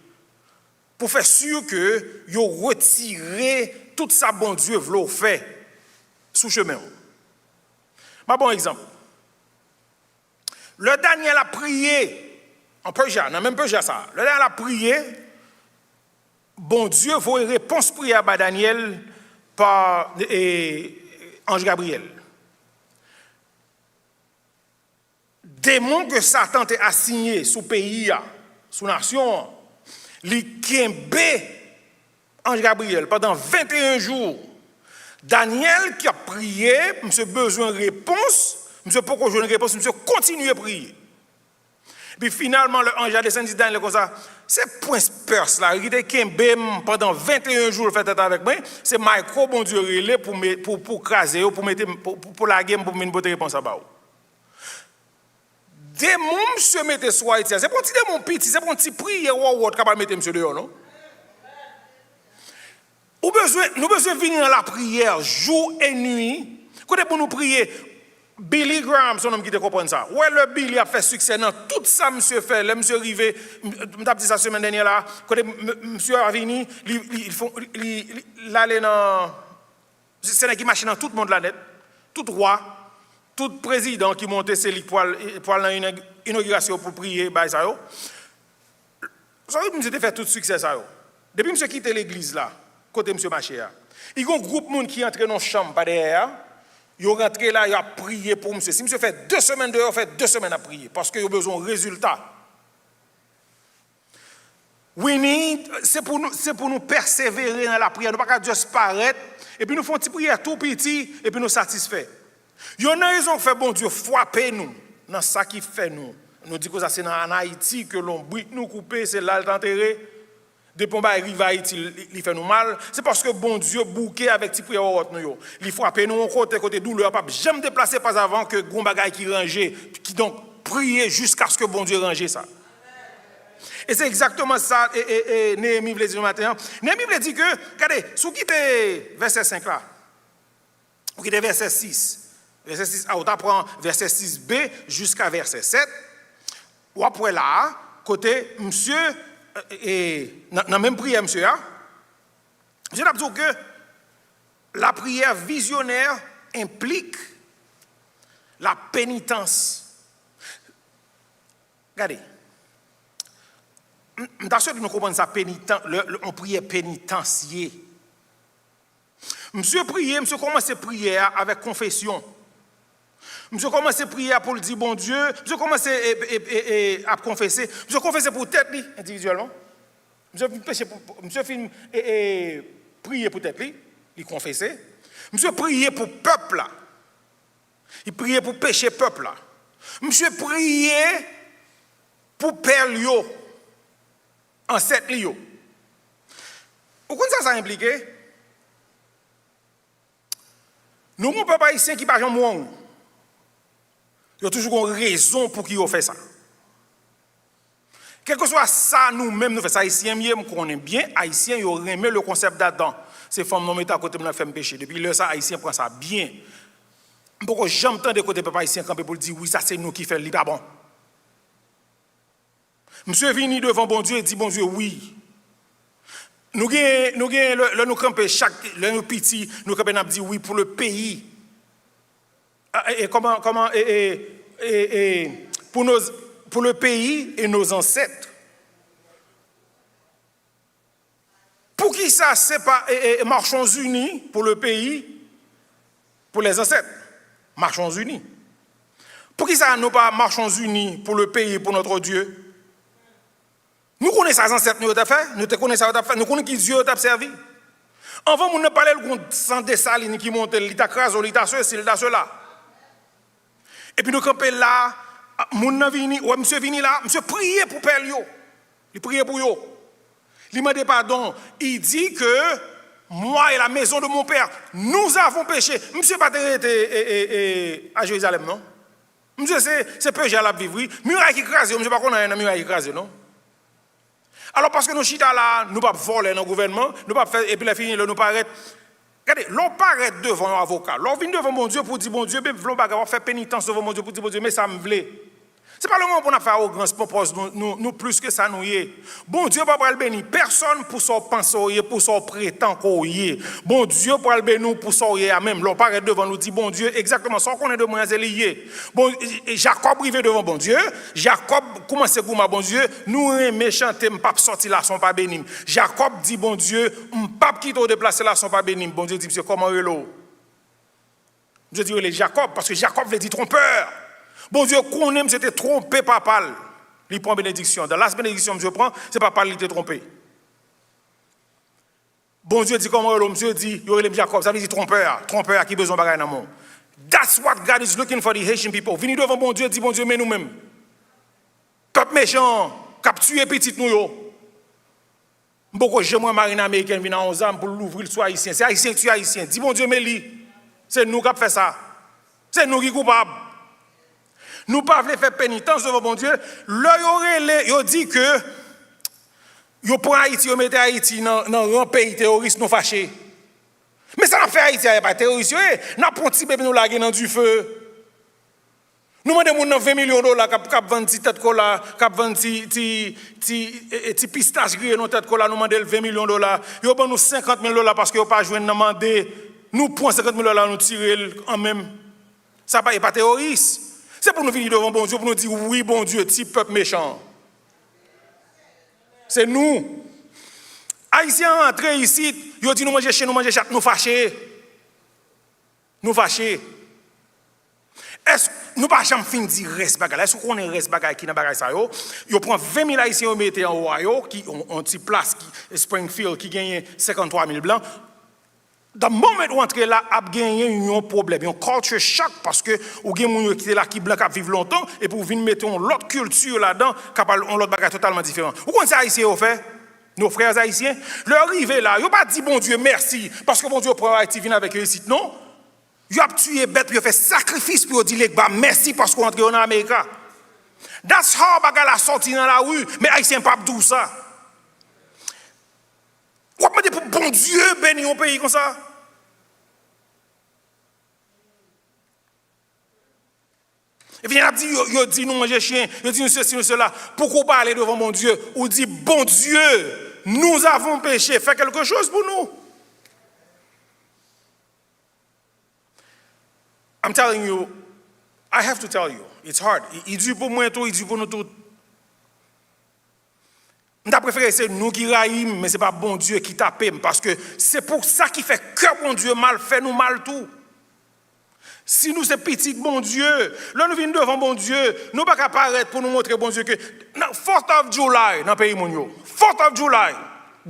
Pour faire sûr que yon retiré tout ça bon Dieu veut faire sous chemin. Un bon exemple. Le Daniel a prié, en Persia, dans même Persia ça, le Daniel a prié, bon Dieu voit une réponse prière à Daniel par Ange Gabriel. Démon que Satan a assigné sous pays, sous nation, li kembe Ange Gabriel pendant 21 jours. Daniel qui a prié, monsieur besoin de réponse, monsieur pourquoi je une réponse, monsieur continue à prier. Puis finalement, le ange a descendu dit Daniel comme ça, c'est point Perse là, il était kembe pendant 21 jours fait tête avec moi, c'est Micro bon Dieu relé pour craser pour mettre pour la game pour me bonne réponse à bas. Démon monsieur mettait soit c'est pas un petit démon petit, c'est pas un petit prière ou capable mettre monsieur dehors non. Nous besoin de venir dans la prière jour et nuit. Quand pour nous prier, Billy Graham, son homme qui te comprend ça. Ouais, le Billy a fait succès dans tout ça, monsieur fait. Le monsieur arrivé, je dit ça la semaine dernière là. Quand monsieur a venu, il allait dans. C'est qui marche dans tout le monde la net. Tout roi, tout président qui montait ses lits pour aller dans une inauguration pour prier, bah ça yo. Ça veut dire que monsieur a fait tout succès ça yo. Depuis monsieur quitté l'église là. Côté M. Machéa. Il y a un groupe de monde qui entre dans la chambre par derrière. Ils rentrent là, ils ont prié pour M. Si M. fait 2 semaines dehors, fait 2 semaines à prier. Parce qu'il a besoin de résultats. C'est pour nous persévérer dans la prière. Nous ne pouvons pas juste paraître. Et puis nous faisons une petite prière tout petit. Et puis nous satisfaire. Il y a une raison qui fait bon Dieu frapper nous. Dans ça qui fait nous. Nous disons que c'est en Haïti que l'on brite nous couper, c'est là l'enterrer. Depuis qu'on arrive à Haïti, il fait nous mal. C'est parce que bon Dieu bouquet avec petit prière nous. Il frappe nous côté douleur, pas jamais déplacer pas avant que gon bagay qui ranger, qui donc prier jusqu'à ce que bon Dieu range ça. Et c'est exactement ça et Néhémie veut dire matin. Néhémie veut dire que regardez, sous qui verset 5 là. Ou qui verset 6. Verset 6 on apprend verset 6b jusqu'à verset 7. Ou après là, côté monsieur et dans la même prière, monsieur, je vais dire que la prière visionnaire implique la pénitence. Regardez, je suis sûr que nous comprenons ça, on prière pénitencier. Monsieur prier, monsieur commence à prier avec confession. Monsieur commence à prier pour le dire bon Dieu. Monsieur commence à confesser. Monsieur confesse pour tête lui individuellement. Monsieur finit prier pour tête lui, il confesse. Monsieur prier pour peuple là. Il priait pour péché peuple là. Monsieur prier pour père yo. Ancêtre yo. Vous comprenez ça implique? Nous mon peuple haïtien qui pas jamais mourir. Il y a toujours une raison pour qui on fait ça. Quel que soit ça, nous-mêmes, nous faisons ça. Haïtiens, nous connaissons bien. Haïtiens, ils aiment le concept d'Adam. Ces femmes non mettent à côté de la femme péché. Depuis là, ça, Haïtiens prend ça bien. Pourquoi j'entends de côté peuple haïtien camper pour dire oui, ça c'est nous qui faisons le pas bon. Monsieur venu devant bon Dieu et dit, bon Dieu, oui. Nous nous camper nous petit, nous camper dit oui pour le pays. Et pour le pays et nos ancêtres. Pour qui ça, c'est pas marchons unis pour le pays, pour les ancêtres. Marchons unis. Pour qui ça, nous pas marchons unis pour le pays, pour notre Dieu? Nous connaissons les ancêtres, nous avons fait, nous connaissons nous connaissons qui Dieu a servi. Avant, nous ne parlons pas de sang Dessalines qui monte, l'état crase, l'état ceci, l'état cela. Et puis nous campons là, monsieur vini là, monsieur priez pour père yo. Il priait pour yo. Il m'a dit pardon. Il dit que moi et la maison de mon père, nous avons péché. Monsieur pas été à Jérusalem, non? Monsieur, c'est péché à la vivre, oui. Muraille qui crase, monsieur pas qu'on a une muraille qui crase, non? Alors parce que nous chita là, nous pas voler dans le gouvernement, nous pas faire et puis la fini nous paraît. Regardez, l'on paraît devant un avocat. L'on vient devant mon Dieu pour dire bon Dieu, mais v'lon pas faire pénitence devant mon Dieu pour dire bon Dieu, mais ça me plaît. C'est pas le moment pour nous faire arrogance, propose nous plus que ça nous y est. Bon Dieu pas le bénir personne pour son penser, pour son prétend qu'on y est. Bon Dieu pour le bénir pour son y est même. L'on paraît devant nous dit bon Dieu exactement sans qu'on ait de moyens c'est lié. Bon Jacob arrivé devant bon Dieu, Jacob commence gouma bon Dieu, nous méchanté m'pap sorti là son pas béni. Jacob dit bon Dieu, m'pap quitte au déplacer là son pas béni. Bon Dieu dit monsieur comment relo? Dieu dit les Jacob parce que Jacob veut dire trompeur. Bon Dieu, qu'on aime, c'était trompé papa. Il prend bénédiction. Dans la bénédiction que je prends, c'est papa qui était trompé. Bon Dieu dit comment l'homme, Dieu dit, il y a Jacob, ça veut dire trompeur. Trompeur qui a besoin de bagaille dans le monde. That's what God is looking for the Haitian people. Venez devant bon Dieu, dit bon Dieu, mais nous-mêmes. Peuple méchant, cap tuer petit nous yo. Beaucoup de gens, marine américaine, viennent en 11 ans pour l'ouvrir, soit haïtien. C'est haïtien qui tue haïtien. Dis bon Dieu, mais lui, c'est nous qui avons fait ça. C'est nous qui sommes coupables. Nous ne pouvons pas faire pénitence devant mon Dieu. Ils dit que ils prennent Haïti, ils mettent Haïti dans un pays terroriste, nous fâchés. Mais ça n'a fait Haïti, il n'y a pas de terroriste. Nous avons un petit bébé nous laguer dans du feu. Nous demandons 20 millions de dollars qui vendent des têtes cola, qui vendent des pistaches grillées dans la tête cola, nous demandons 20 millions de dollars. Ils ont nous 50 000 dollars parce qu'ils n'ont pas joué de demander. Nous prenons 50 000 dollars, nous tirons en même. Ça n'est pas terroriste. C'est pour nous venir devant bon Dieu, pour nous dire oui, bon Dieu, petit peuple méchant. C'est nous. Haïtiens entrés ici, ils ont dit nous manger chez nous, manger chat, nous fâchés. Nous fâchés. Est-ce que nous pas jamais fin dire reste bagaille? Est-ce qu'on est reste bagaille qui dans bagaille ça yo? Ils prend 20 000 Haïtiens au mettent en Ohio qui ont une petite place qui Springfield qui gagne 53 000 blancs. Dans le moment où on entre là, a gagné un problème, un culture shock parce que ou gen moun qui là qui blanc qui vivent longtemps et pour venir mettre l'autre culture là-dedans, capable on l'autre bagage totalement différent. Ou comment ça haïtien au fait? Nos frères haïtiens, leur arrivé là, ils pas dit bon Dieu merci parce que bon Dieu pour Haïti vient avec eux ici non. Ils ont tué bête, ils ont fait sacrifice pour dire bah merci parce qu'on entre en Amérique. That's how bagage la sorti dans la rue, mais haïtien pas tout ça. Ou pas pour bon Dieu bénir un pays comme ça? Et puis il dit nous manger chien, il dit nous ceci, nous cela. Pourquoi parler devant mon Dieu? Ou dit bon Dieu, nous avons péché, fais quelque chose pour nous. I'm telling you, I have to tell you, it's hard. Il dit pour moi tout, il dit pour nous tout. Je préfère c'est nous qui raïm, mais ce n'est pas bon Dieu qui tape, parce que c'est pour ça qui fait que bon Dieu mal fait nous mal tout. Si nous c'est petit bon Dieu, là nous venons devant bon Dieu, nous ne pouvons pas apparaître pour nous montrer bon Dieu que 4th of July dans le pays mondial, 4th of July,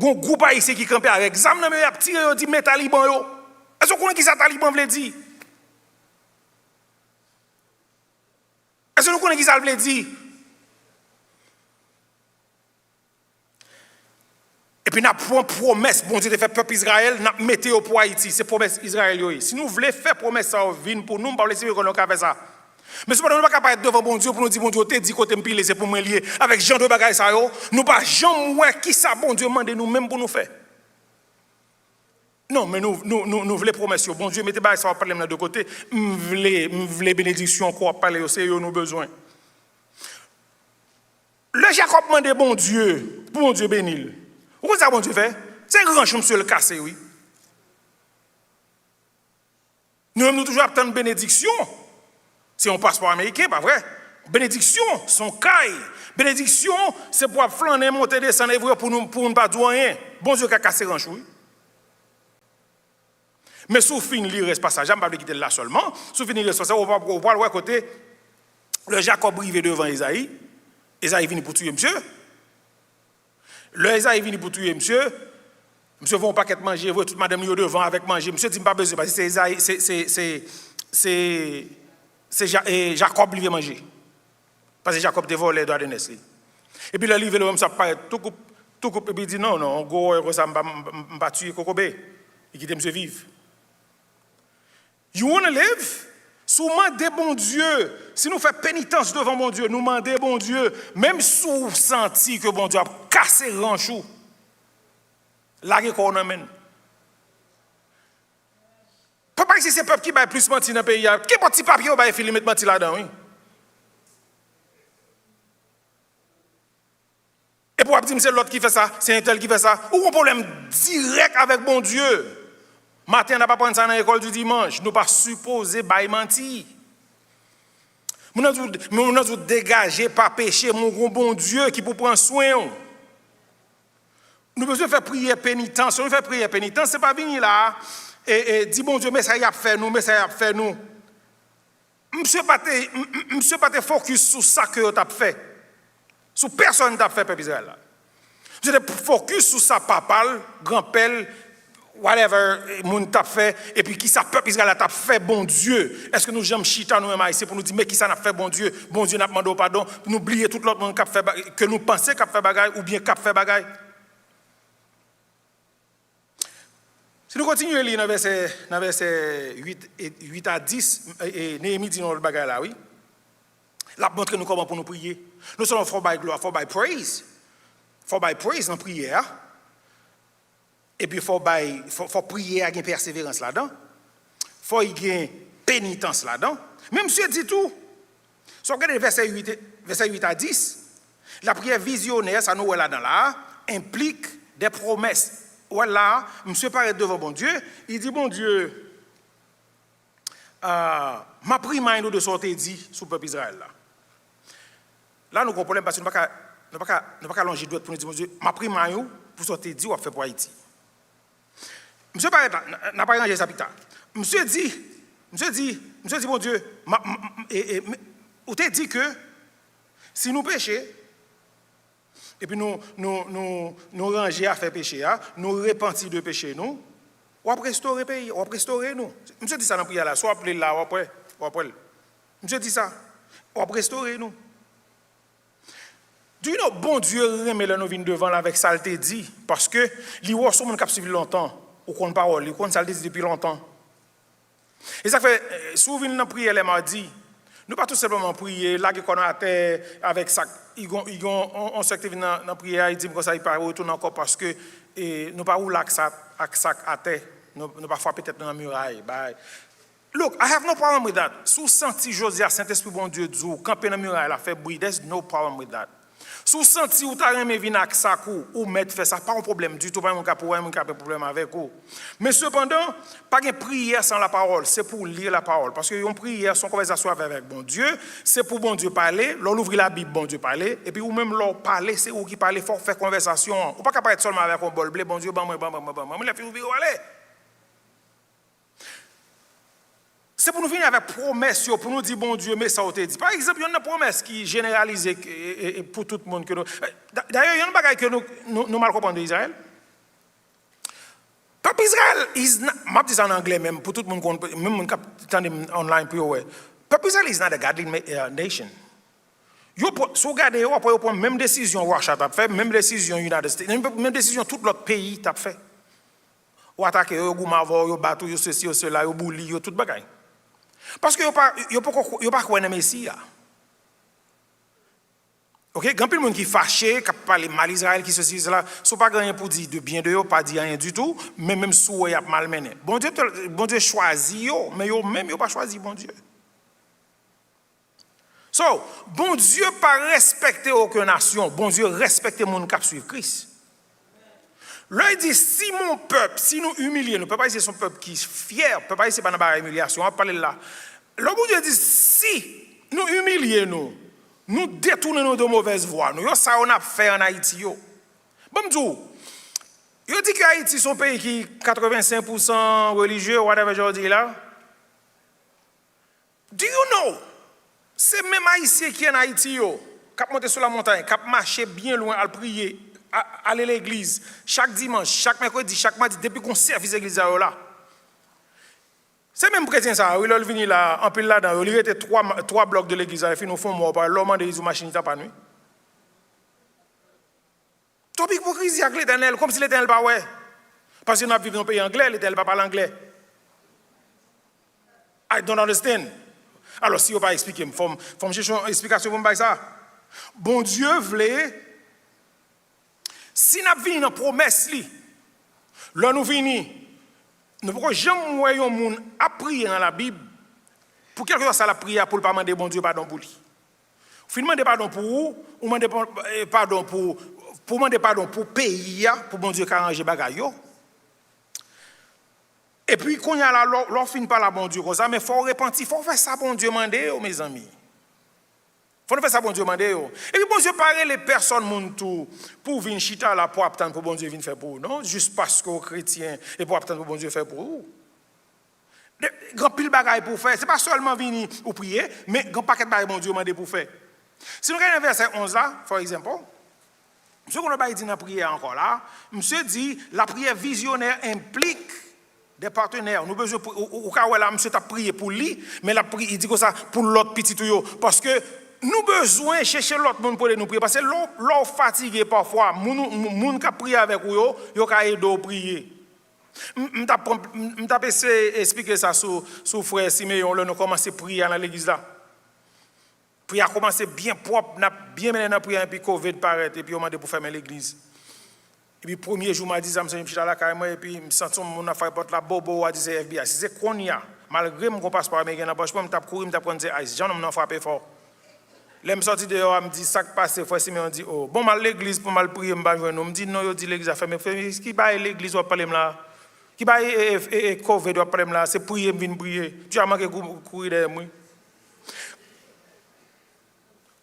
un groupe haïtien qui campe avec examen dans le tiré et dit mais taliban yo. Est-ce que vous connaissez qui ça taliban veut dire? Est-ce que vous connaissez qui ça veut dire? Et puis, nous avons une promesse, bon Dieu, de faire peuple Israël, nous mettons pour Haïti. C'est promesse Israël. Si nous voulons faire promesse, ça vient pour nous, nous ne pouvons pas faire ça. Mais si nous ne pouvons pas être devant bon Dieu pour nous dire, bon Dieu, tu dit que tu c'est pour me lier avec Jean de Bagaille, nous ne pouvons pas jamais qui ça, bon Dieu, demander nous-mêmes pour nous faire. Non, mais nous voulons promesse. Bon Dieu, mettez ça, on va parler de deux côtés. Nous voulons bénédiction, quoi, parler, c'est nous besoin. Le Jacob demande bon Dieu, pour bon Dieu bénir. Pourquoi ça bon Dieu fait? C'est grand chose monsieur le cassé, oui. Nous toujours attendre bénédiction. C'est un passeport américain, pas vrai? Bénédiction, son caille. Bénédiction, c'est pour flâner, monter, descendre, pour ne pas dire rien. Bon Dieu qui a cassé grand chose. Mais sous fin lire ce passage, je ne vais pas quitter là seulement. Sous fin lire ce passage, on va voir côté le Jacob arrivé devant Esaïe. Esaïe vient pour tuer monsieur. Le Esaïe vient pour tuer monsieur. Monsieur va un paquet manger, vous toute madame yo devant avec manger. Monsieur dit pas besoin parce que c'est Esaïe, c'est Jacob qui vient manger. Parce que Jacob te volé droit de naissance. Et puis le livre le homme ça paraît tout coupe et puis dit non on go ça m'a tuer kokobé. Il quitte monsieur vivre. You want to live? Si nous demandons bon Dieu, si nous faisons pénitence devant bon Dieu, nous demandons bon Dieu, même si nous sentons que bon Dieu a cassé le ranchou, là, qu'on amène. Pas si c'est le peuple qui va plus mentir dans le pays, qui petit papier va faire mettre mentir là-dedans, oui. Et pour dire c'est l'autre qui fait ça, c'est un tel qui fait ça, ou un problème direct avec bon Dieu. Matin, on n'a pas prendre ça dans l'école du dimanche. Nous ne pas supposé bailler mentir. Nous devons dégager, pas pécher, mon bon Dieu qui peut prendre soin. Nous devons faire prière pénitence. Si nous faisons prière pénitence, ce n'est pas venir là et dire bon Dieu, mais ça y a fait nous, mais ça y a fait nous. Monsieur pas te focus sur ça que tu as fait. Sur personne t'a fait, peuple Israël. Monsieur te focus sur ça, papa, grand-père, whatever, moun t'a fait, et puis qui ça peuple Israël t'a fait, bon Dieu. Est-ce que nous j'aime chita nous ici pour nous dire, mais qui ça n'a fait, bon Dieu n'a demandé pardon, pour nous oublier tout l'autre monde que nous pensons qu'a fait bagaille, ou bien qu'a fait bagaille. Si nous continuons à lire dans verset 8 à 10, et Néhémie dit dans le bagaille là, oui. Là, montre nous comment pour nous prier. Nous sommes for by gloire, for by praise. For by praise dans la prière. Et puis, il faut prier avec persévérance là-dedans. Il faut y avoir pénitence là-dedans. Même monsieur dit tout. Si on regarde verset 8 à 10, la prière visionnaire, ça nous est là-dedans là, implique des promesses. Voilà, monsieur paraît devant bon Dieu, il dit, bon Dieu, ma prière nous de sortir dit sous le peuple Israël là. Là, nous comprenons parce que nous ne pouvons pas allonger d'autres pour nous dire, mon Dieu, ma prière pour sortir dit ou fait pour Haïti. Monsieur n'a pas rangé sa pita. Monsieur dit, bon Dieu, ou te dit que si nous péchons, et puis nous ranger à faire péché, nous repentir de péché, nous, on va restaurer le pays, on va restaurer nous. Monsieur dit ça dans la prière là, soit appelé là, ou après. Monsieur dit ça, on va restaurer nous. Du coup, bon Dieu remet nous venir devant avec ça, il dit, parce que les gens sont suivi longtemps. Ou qu'on parole, qu'on ça le dit depuis longtemps. Et ça fait, si vous venez dans la prière les mardis, nous pas tout simplement prier, là qu'on a terre avec ça, on se qui vient dans la prière, il dit que ça il pas retourner encore parce que nous pas où là ça à terre, nous pas frapper peut-être dans la muraille. Look, I have no problem with that. Sous senti Josiah Saint-Esprit bon Dieu dit camper dans la muraille la fait bruit, there's no problem with that. Si vous sentez ou t'as aimé venir avec ça ou mettre fait ça, pas un problème du tout, pas un problème avec vous. Mais cependant, pas une prière sans la parole, c'est pour lire la parole. Parce que une prière, son conversation avec bon Dieu, c'est pour bon Dieu parler, l'on ouvre la Bible, bon Dieu parler, et puis ou même l'on parler, c'est où qui parler, faut faire conversation. Ou pas qu'à être seulement avec un bol blé, bon Dieu, moi, la fille ouvre, allez. C'est pour nous venir avec promesse, pour nous dire, bon Dieu, mais ça, on te dit. Par exemple, il y a une promesse qui est généralisée pour tout le monde. D'ailleurs, il y a une bagaille que nous mal comprenons d'Israël. Peuple Israël, je dis ça en anglais même, pour tout le monde, même quand on online, Peuple Israël is not a godly nation. Si vous regardez, vous prenez même décision Russia a fait, même décision United States, même décision tout l'autre pays a fait. Vous attaquez, vous goumavez, vous battez, vous ceci, vous cela, vous boulez, vous tout bagaille. Parce que vous ne pas croire dans le Messie. Ok, il y a plein de monde qui est fâché, qui parle mal Israël, qui ceci, cela. Ce n'est pas rien pour dire de bien de eux, pas dire rien du tout, mais même si vous avez mal mené. Bon Dieu choisit, mais vous même pas choisi bon Dieu. So, bon Dieu pas respecter aucune nation, bon Dieu respecte les gens qui suivent Christ. Là, il dit, si mon peuple, si nous humilions, nous ne pouvons pas essayer son peuple qui est fier, ne peut pas essayer de faire une humiliation, on va parler là. Là, bon Dieu dit, si nous humilions, nous détournons de mauvaises voies, nous, ça on a fait en Haïti. Bon, je dis que Haïti est un pays qui est 85% religieux, whatever je dis là. Do you know? C'est même Haïtien qui est en Haïti, qui a monté sur la montagne, qui a marché bien loin à prier, à aller à l'église, chaque dimanche, chaque mercredi, chaque mardi, depuis qu'on service l'église là. C'est même chrétien ça, il est venu là, en pile là-dedans, il était trois blocs de l'église, il nous font mort par l'homme de machine pas nuit. Trop hypocrisie avec l'Éternel, comme si l'Éternel pas ouais. Parce que nous vivons dans un pays anglais, l'Éternel pas parle anglais. I don't understand. Alors, si vous ne pouvez pas expliquer, il faut chercher une explication pour me ça. Bon Dieu voulait, si nous venons dans la promesse, là nous venons, nous ne pouvons jamais voir un monde à prier dans la Bible, pour quelque chose ça la prière pour ne pas demander bon Dieu pardon pour lui. Vous demandez pardon pour vous, ou demandez pardon pour demander pardon pour pays, pour bon Dieu qui arrange les bagages. Et puis, quand il y a là, l'on finit par la bon Dieu comme ça, mais il faut repentir, il faut faire ça, bon Dieu mandé, mes amis. Il faut faire ça, bon Dieu mandé. Et puis, bon Dieu parle les personnes pour venir chita là, pour attendre pour bon Dieu venir faire pour vous, non? Juste parce que chrétien et pour attendre pour bon Dieu faire pour vous. Grand pile bagaille pour faire, ce n'est pas seulement venir ou prier, mais grand paquet de bagaille, bon Dieu mandé pour faire. Si nous regardons verset 11 là, par exemple, monsieur qu'on n'a pas dit dans la prière encore là, monsieur dit, la prière visionnaire implique des partenaires. Nous besoin au cas où là monsieur t'a prié pour lui, mais il dit que ça pour l'autre petit tout parce que nous besoin chercher l'autre monde pour nous prier parce que l'on fatigué parfois, moun qui prier avec vous yo ka aider à prier. M't'a expliquer ça sur frère Siméon là nous commencer prier dans l'église là. Prier a commencé bien propre, n'a bien mené dans prière puis Covid paraît et puis on m'a demandé pour fermer l'église. Et puis, premier jour, je dit, je suis allé à et puis je me sens mon affaire porte la bobo à dire FBI. Si c'est qu'on y a, malgré mon passeport américain, je me tape courir, je me prendre des ice. J'en ai frappé fort. Là, je me sorti dehors, je me dit, ça qui passe, il faut essayer de dire, oh, bon, mal l'église pour mal prier, je me dit, non, je dis l'église a fermé. Qui va l'église, on va parler là? Qui va COVID, on va parler là? C'est prier, je viens prier. Tu as manqué courir derrière moi.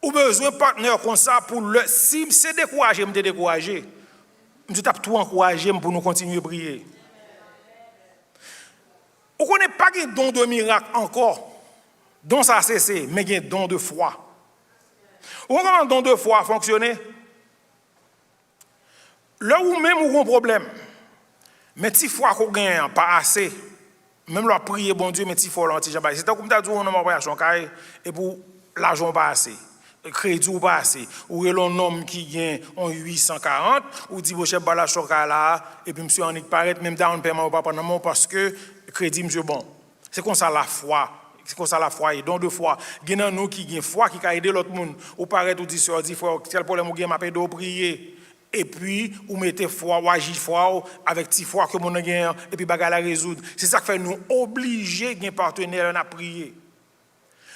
Ou besoin de partenaire comme ça pour le. Si c'est découragé, je me découragé. Je tape tout encourager pour nous continuer à prier. On ne connaît pas qu'il y a don de miracle encore. Don ça a cessé, mais il y a don de foi. On comment un don de foi fonctionner? Là où même on a un problème, mais si foi qu'on gagne pas assez, même là prier bon Dieu, mais si foi là, c'est comme tu as dit on a un voyage et pour l'argent pas assez. Crédit ou pas assez, ou est l'un homme qui gagne en 840, ou dit, bon, chef, bala chocolat là, et puis monsieur, on y paraît, même down paiement ou pas pendant parce que crédit, monsieur, bon. C'est comme ça la foi. C'est comme ça la foi. Et donc, de foi, il y a nous qui gagne foi, qui a aidé l'autre monde, ou paraît, ou dit, dit, quel problème, ou gagne, m'a de prier. Et puis, ou mettez foi, ou agit foi, avec petit foi que mon gagne, et puis bagarre la résoudre. C'est ça qui fait nous obliger, gagne partenaire, à prier.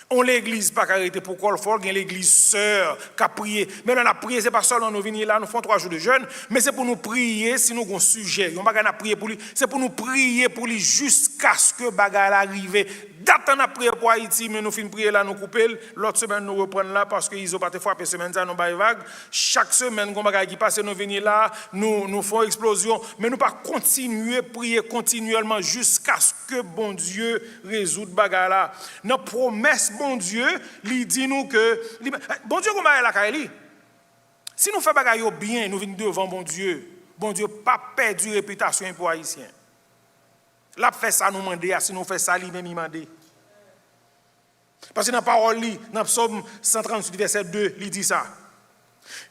On l'église pas arrêté pour qu'on le fasse, l'église sœur qui a prié. Mais on a prié, c'est pas seulement nous venir là, nous faisons 3 jours de jeûne, mais c'est pour nous prier si nous avons un sujet. On va pas prier pour lui, c'est pour nous prier pour lui jusqu'à ce que bagarre arrive. Date on a prié pour Haïti, mais nous finissons prier là, nous couper. L'autre semaine nous reprenons là parce qu'ils ont pas frappé semaine ça nous bail vague. Chaque semaine qu'on bagarre qui passe nous venir là, nous faisons explosion, mais nous pas continuer prier continuellement jusqu'à ce que bon Dieu résoudre bagarre là. Notre promesse bon Dieu, il dit nous que bon Dieu comment la Kaili. Si nous faisons bagaille bien, nous venons devant bon Dieu pas perdu réputation pour haïtien. Là fait ça nous demander, si nous fait ça lui même demander. Parce que dans la parole dans Psaume 138 verset 2, il dit ça.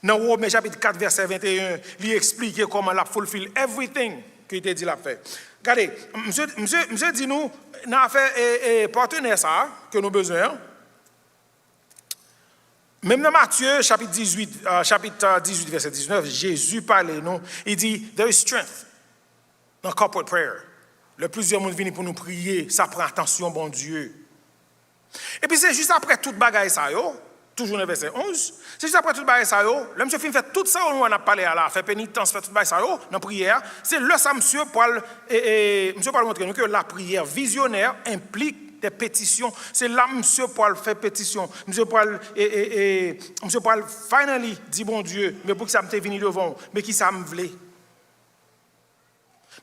Dans Romains chapitre 4 verset 21, il explique comment la fulfill everything que il dit l'a fait. Regardez, monsieur dit nous dans affaire partenaire ça que nous besoin. Même dans Matthieu chapitre 18 verset 19, Jésus parle nous, il dit there is strength dans corporate prayer. Le plusieurs monde viennent pour nous prier, ça prend attention bon Dieu. Et puis c'est juste après toute bagaille ça yo, toujours dans le verset 11. C'est juste après tout le ça, le monsieur film fait tout ça, on a parlé à la, fait pénitence, fait tout le ça, dans la prière. C'est là ça, monsieur Paul montrer nous que la prière visionnaire implique des pétitions. C'est là monsieur Paul fait pétition. Monsieur Paul finally dit bon Dieu, mais pour que ça me venu devant, mais qui ça me voulait.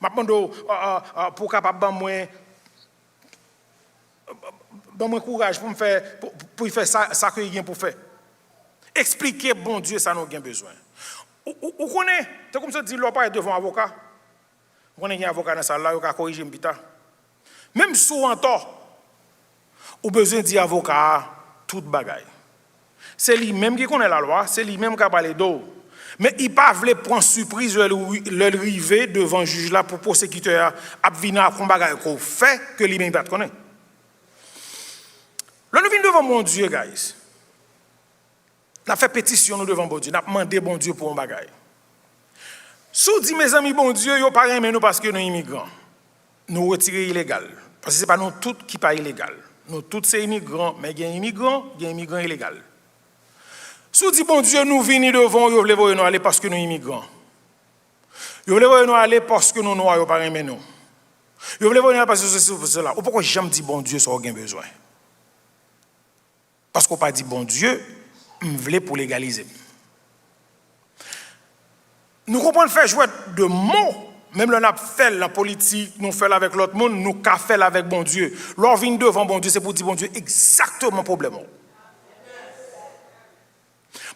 Maintenant pour capable moi courage pour me faire pour faire ça que il pour faire. Expliquer bon Dieu ça nous avons besoin. Vous connaissez, c'est comme ça dit l'on pas devant avocat. Vous connaissez un avocat dans ça là, il a corriger m'pita. Même sous en tort, ou besoin d'y avocat toute bagaille. C'est lui-même qui connaît la loi, c'est lui-même qui a parlé d'eau. Mais il pas voulait prendre surprise le river devant le juge là pour prosécuteur à venir à bagaille qu'on fait que lui-même pas connaître. Là nous venons devant mon Dieu, guys. Nous fait pétition nous devant bon Dieu, nous demandé bon Dieu pour un bagaille. Sous dit mes amis bon Dieu, yo pas aimer nous parce que nous immigrants. Nous retirer illégal parce que c'est pas nous tous qui pas illégal. Nous tous c'est immigrants, mais il y a immigrants illégal. Sous dit bon Dieu nous venons devant, yo voulez voir nous aller parce que nous immigrants. Yo voulez voir nous aller parce que nous noirs yo pas aimer nous. Yo voulez voir nous parce que c'est cela. Ou pourquoi j'aime dire bon Dieu ça a besoin? Parce qu'on pas dit bon Dieu, on voulait pour légaliser. Nous comprenons faire jouer de mots, même là on a fait la politique, nous fait avec l'autre monde, nous qu'a fait avec bon Dieu. L'on vient devant bon Dieu, c'est pour dire bon Dieu exactement le problème.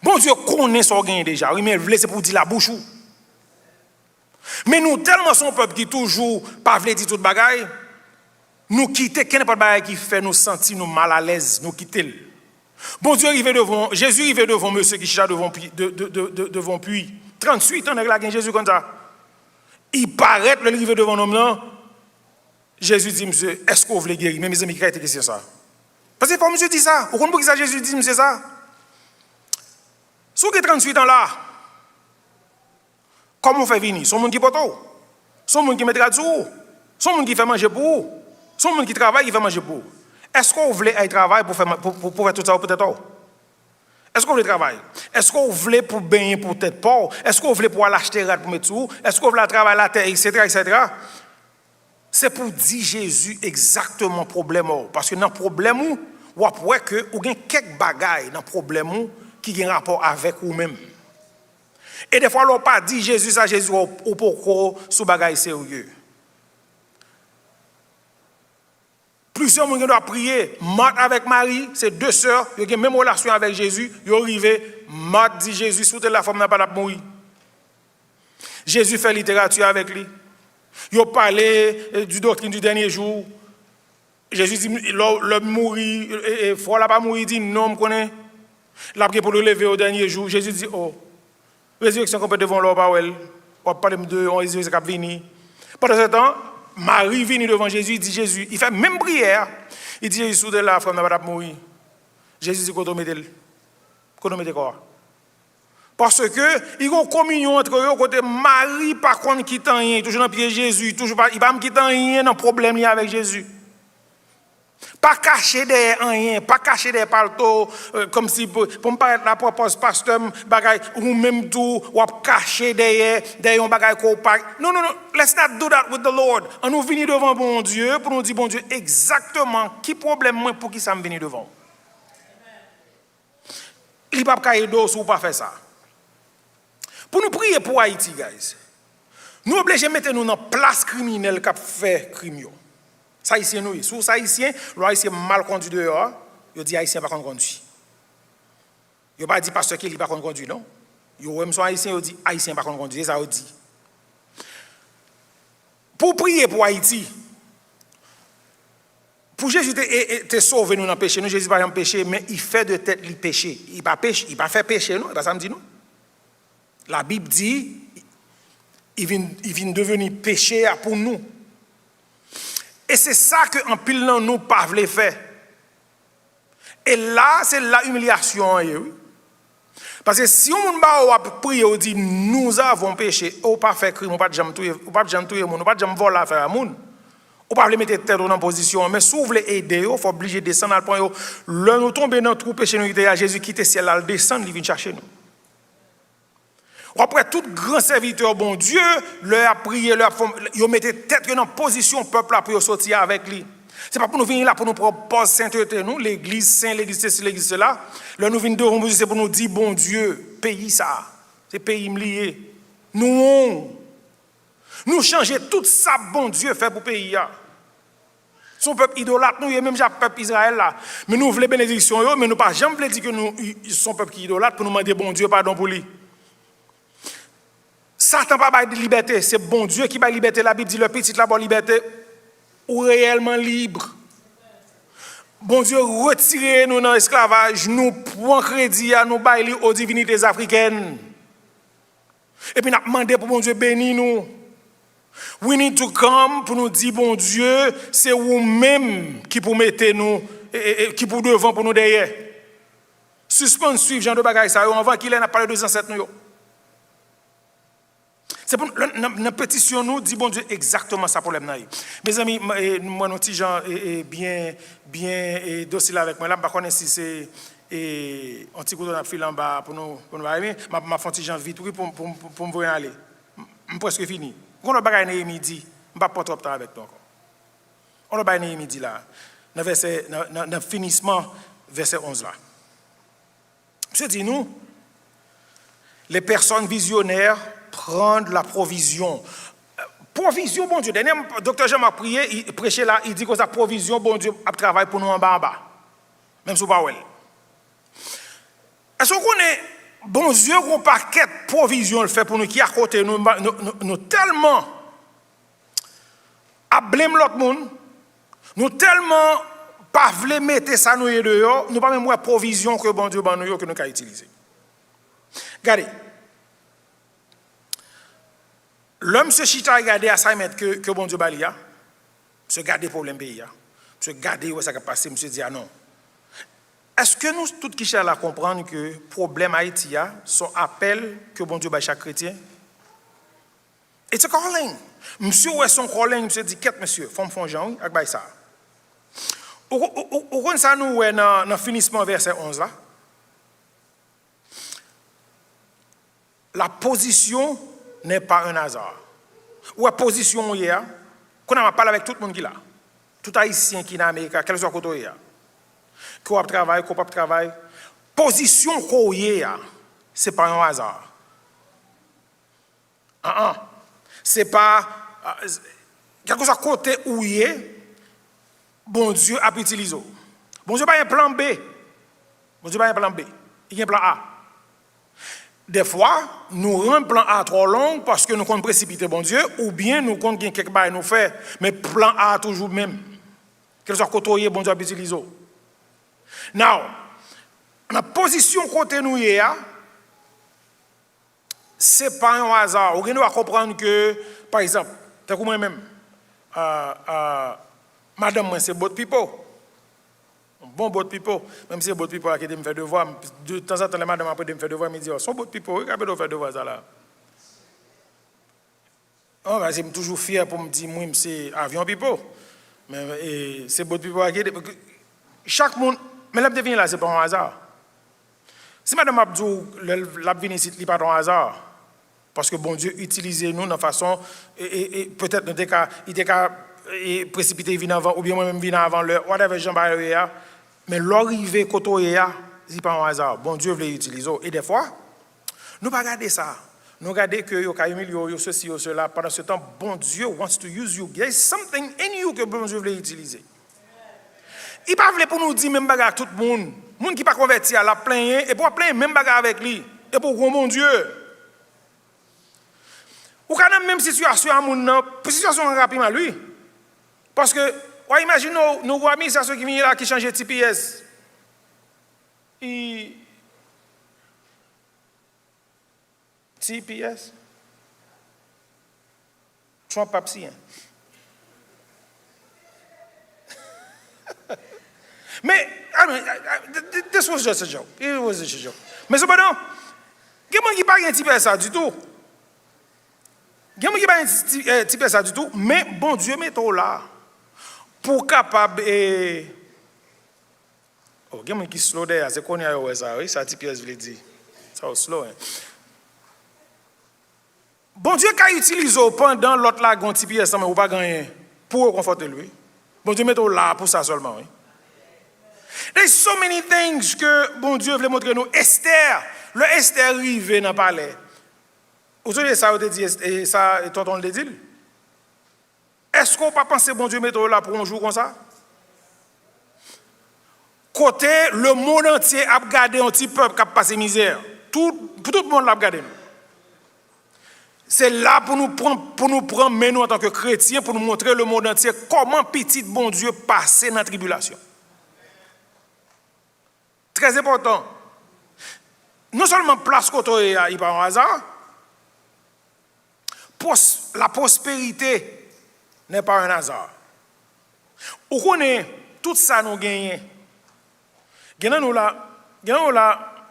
Bon Dieu connaît son gain déjà, oui, mais c'est pour dire la bouche. Mais nous tellement son peuple qui toujours pas veut dire toute bagaille, nous quitter quel n'est pas de bagaille qui fait nous sentir nous mal à l'aise, nous quitter. Bon Dieu arrivé devant, Jésus arrivé devant monsieur qui cherche devant puits. 38 ans, il a Jésus comme ça. Il paraît le arrivé devant l'homme là. Jésus dit, monsieur, est-ce que vous voulez guérir? Mais mes amis, qui a été question ça? Parce que pour monsieur dit ça, vous comprenez pourquoi Jésus dit, monsieur ça? Si vous avez 38 ans là, comment on fait venir? Son monde qui porte, son monde qui met la dessous, son monde qui fait manger pour vous, son monde qui travaille, qui fait manger pour vous. Est-ce que vous voulez aller travailler pour faire tout ça peut-être? Est-ce que vous voulez travailler? Est-ce que vous voulez pour baigner pour tête pauvre? Est-ce que vous voulez pour aller acheter rat pour mettre sous? Est-ce que vous voulez travailler la terre, etc. C'est pour dire Jésus exactement le problème. Parce que dans le problème, vous voyez que vous avez quelques bagailles dans le problème qui ont un rapport avec vous-même. Et des fois, on ne pas dit Jésus, ça Jésus, ou pourquoi ce bagaille sérieux. Plusieurs gens doivent prier. Marthe avec Marie, c'est deux sœurs, ils ont même relation avec Jésus. Ils sont arrivés. Marthe dit Jésus, sous la forme n'a pas mourir. Jésus fait littérature avec lui. Ils ont parlé du doctrine du dernier jour. Jésus dit l'homme mourir, il faut pas mourir, il dit non, je connais. Il a prié pour le lever au dernier jour. Jésus dit oh, résurrection qu'on peut devant l'homme, on parle de résurrection qui va venir. Pendant ce temps, Marie vient devant Jésus, il dit Jésus, il fait même prière. Il dit Jésus, sous de la femme n'a pas mourir. Jésus dit qu'on mette quoi? Parce que il y a une communion entre eux, côté Marie par contre qui t'en rien, toujours dans pied Jésus, toujours pas, il va me quitter rien dans problème lié avec Jésus. Pas caché derrière rien, pas caché derrière palto, comme si pour me paraître la propose pasteur bagay ou même tout ou caché derrière un bagay qu'on pas. Non, let's not do that with the Lord. On nous venir devant bon Dieu pour nous dire bon Dieu exactement qui problème moi pour qui ça me venir devant. Il pas cailler d'eau si vous pas faire ça. Pour nous prier pour Haïti, guys. Nous obligés mettre nous dans place criminelle qui fait crime. Ça haïtien nous, sous ça haïtien, l'haïtien mal conduit dehors, il dit haïtien pas conduit. Il pas dit pasteur qu'il pas conduit non. Il même son haïtien il dit haïtien pas conduit, ça il dit. Pour prier pour Haïti. Pour Jésus te sauver nous dans le péché, nous Jésus pas dans péché mais il fait de tête le péché. Il pas fait péché non, pas ça me dit non. La Bible dit il vient devenir péché pour nous. Et c'est ça que en pile dans nous pas veut faire. Et là, c'est la humiliation. Oui. Parce que si on va prier, on dit nous avons péché, on pas fait crime, on pas jamais tuer, on pas jamais tuer, on pas jamais voler affaire à moun. Ou pas mettre tête en position, mais si vous voulez aider, il faut obliger de descendre à le point. Là, nous tombons dans le trou péché, nous à Jésus quitte le ciel, là, descendre, il vient chercher nous. Après tout grand serviteur, bon Dieu, leur a prié, ils mettent tête dans position, peuple là, pour sortir avec lui. Ce n'est pas pour nous venir là pour nous proposer sainteté, nous, l'église saint, l'église ceci, l'église cela. Là, nous venons de c'est pour nous dire, bon Dieu, pays ça, c'est pays lié. Nous changer tout ça, bon Dieu, fait pour le pays. Son peuple idolâtre, nous, même le peuple Israël là. Mais nous voulons bénédiction, mais nous ne pas jamais dire que nous sommes peuple qui idolâtre pour nous demander, bon Dieu, pardon pour lui. Satan n'a pas de liberté, c'est bon Dieu qui va liberté. La Bible dit, le petit là, liberté, ou réellement libre. Bon Dieu, retirez-nous dans l'esclavage, nous prenons crédit à nous bailler aux divinités africaines. Et puis, nous demandons pour bon Dieu bénir nous. We need to come pour nous dire, bon Dieu, c'est vous-même qui pour mettre nous, qui pour devant pour nous derrière. Suspend, suivre, Jean de Bagaille, ça, avant qu'il ait parlé de ancêtres nous. C'est pour notre pétition, nous dit, bon Dieu, exactement ça problème. Mes amis, moi, nos petits gens, bien docile avec moi. Là, je ne sais pas si c'est un petit coup de fil en bas pour nous aimer. Je vais faire un petit gens vite pour me voir aller. Je suis presque fini. Quand on va Néhémie dit, je ne vais pas trop de temps avec toi encore. On va Néhémie dit là, dans le finissement, verset 11 là. Monsieur dit, nous, les personnes visionnaires prendre la provision. Provision, bon Dieu. Dernier, docteur Jean m'a prié, il prêchait là, il dit que sa provision, bon Dieu, a travaillé pour nous en bas. Même si vous ne pas. Est-ce qu'on connaît, bon Dieu, qu'on paquet de provision le fait pour nous qui à côté, nous tellement à blâmer l'autre monde, nous tellement pas voulu mettre ça nous dehors, nous pas même voir provision que bon Dieu, nous que nous avons utilisé. Regardez. L'homme se chita regarder assignment que bon Dieu balia, se garder problème pays, se garder où ça va passer, monsieur dit ah non. Est-ce que nous tous qui cherchons à comprendre que problème Haïti sont appel que bon Dieu bat chaque chrétien? It's a calling. Monsieur ouais son calling, monsieur dit qu'est monsieur, femme font Jean avec bail ça. Ou ça nous ouais dans finissement verset 11 là. La position n'est pas un hasard. Ou la position hier, qu'on a parlé avec tout le monde qui est là. Tout haïtien qui est en Amérique, quel soit le côté, qu'on travaille, qu'on ne travaille. Position qu'on est, ce n'est pas un hasard. Ce n'est pas quelque chose côté où il est, bon Dieu a utilisé. Bon Dieu n'a pas un plan B. Bon Dieu n'a pas un plan B. Il y a un plan A. Des fois, nous rendons plan A trop long parce que nous comptons précipiter bon Dieu, ou bien nous comptons quelque chose nous faire, mais plan A toujours même. Quel soit côté bon Dieu a utilisé. Now, la position côté nous est, c'est pas un hasard. Vous devez comprendre que, par exemple, c'est comme moi-même, madame, moi, c'est both people. Bon both people, même si c'est both people qui me fait devoir, de temps en temps, les madame après de me faire devoir, me dit, sont both people, regardez de faire devoir ça là. Oh, bah, c'est toujours fier pour me dire, moi, c'est avion people. Mais c'est both people qui chaque monde, mais là, devine là, c'est pas un hasard. Si madame Abdou, la venue ici, ce n'est pas un hasard. Parce que bon Dieu utilise nous de façon, et peut-être il était qu'à précipiter vient avant, ou bien moi-même vient avant l'heure, whatever Jean-Barry a. Mais l'arrivée côté ce n'est pas un hasard. Bon Dieu veut l'utiliser. Et des fois, nous ne pas regarder ça. Nous regardons que vous avez humilié, ceci ou cela. Pendant ce temps, bon Dieu wants to use you. There is something in you que bon Dieu veut utiliser. Il ne pas pour nous dire même bagarre tout le monde. Les gens qui ne sont pas convertis à la plaindre, et pour plaindre même bagarre avec lui. Et pour bon Dieu. Ou quand même même situation à mon situation rapidement lui. Parce que, imaginez nos amis, c'est ceux qui viennent là qui changent de TPS. TPS? Trump Papsien. Mais, this was just a joke. It was just a joke. Mais cependant, il y a des gens qui ne parlent pas ça du tout. Il y a des gens qui ne parlent pas ça du tout, mais bon Dieu met tout là. pour capable et oh, il y a qui slow derrière, c'est qu'on y a ça, oui, ça Pierre veut dire. Ça slow hein. Bon Dieu qu'a utilisé pendant l'autre la gon Pierre ça mais ou pas gagner pour conforter lui. Bon Dieu met là pour ça seulement, oui. There's so many things que bon Dieu voulait montrer nous. Esther, le Esther arrivé dans le palais. Vous savez ça, vous dit et ça, tonton le dit. Est-ce qu'on pas penser bon Dieu mettre là pour un jour comme ça? Côté le monde entier a regardé un petit peuple qui a passé misère. Tout le monde l'a regardé. C'est là pour nous prendre, mais nous en tant que chrétiens, pour nous montrer le monde entier comment petit bon Dieu passait dans la tribulation. Très important. Non seulement place côté il pas un hasard, la prospérité n'est pas un hasard. Vous connaissez tout ça nous gagnons.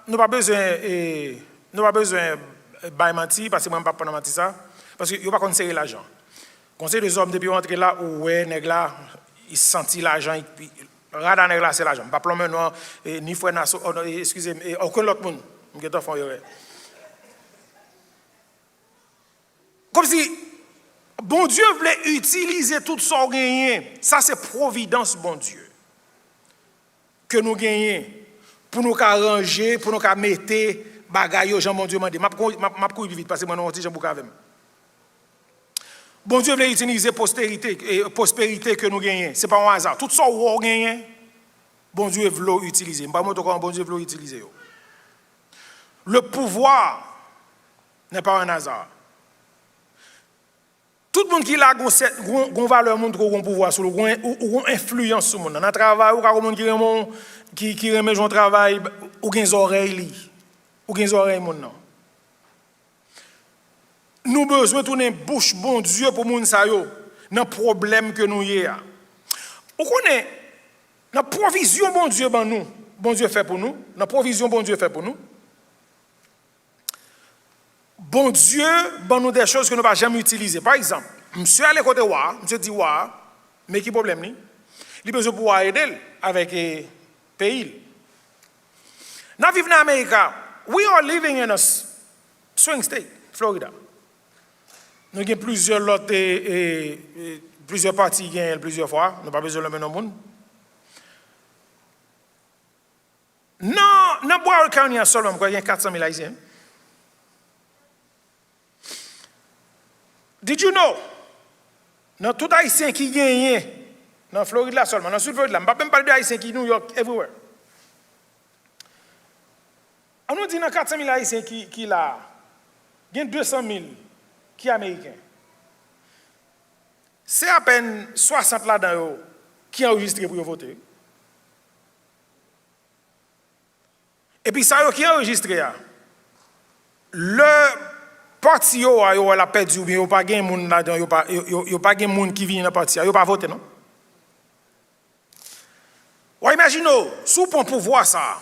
Nous pas besoin de mentir parce que moi pas mentir ça parce que yo pas conseiller l'argent. Conseil des hommes depuis rentrer là où ouais nèg là il sentit l'argent rada nèg là c'est l'argent. Pas plomber non ni frère excusez aucun autre monde. M'geta font yo. Comme si bon Dieu voulait utiliser tout son gagné. Ça c'est providence bon Dieu. Que nous gagnons pour nous arranger, pour nous mettre bagaille aux gens, bon Dieu m'a dit, m'a courir vite parce que moi non petit Jean avec. Bon Dieu veut utiliser prospérité que nous gagnons. C'est pas un hasard. Tout ça qu'on gagne, bon Dieu veut utiliser. Pas moi comment bon Dieu veut utiliser. Le pouvoir n'est pas un hasard. Tout le monde qui a une valeur, un pouvoir, ou une influence sur le monde. Dans le travail, ou quelqu'un qui remet son travail, ou des oreilles, ou des oreilles. Nous avons besoin de tourner bouche, bon Dieu, pour nous, dans le problème que nous avons. Vous connaissez, la provision, bon Dieu fait pour nous. La provision, bon Dieu fait pour nous. Bon Dieu, bon nous des choses que nous n'avons jamais utilisées. Par exemple, monsieur allé côté wa, monsieur dit wa, mais qui problème ni? Il a besoin de pouvoir aider avec pays. Nous vivons en Amérique. We are living in a swing state, Florida. Nous avons plusieurs lots plusieurs parties plusieurs fois. Nous n'avons pas besoin de le mettre dans le monde. Non, dans Broward County seulement, il y a 400 000 Haïtiens. Did you know? Dans tout Haïtien qui gagne, dans Floride là seulement, dans le sud Floride là, je ne parle même pas de Haïtiens qui New York, everywhere. On nous dit dans 400 000 Haïtiens qui là, il y a 200 000 qui sont américains. C'est à peine 60 là-dedans qui sont enregistrés pour voter. Et puis ça, qui est enregistré, le parti yo la perdu ou bien yo pas gain moun là-dedans, yo pas gain moun qui vient dans parti, yo pas voter non. Ou imaginez sous pour pouvoir ça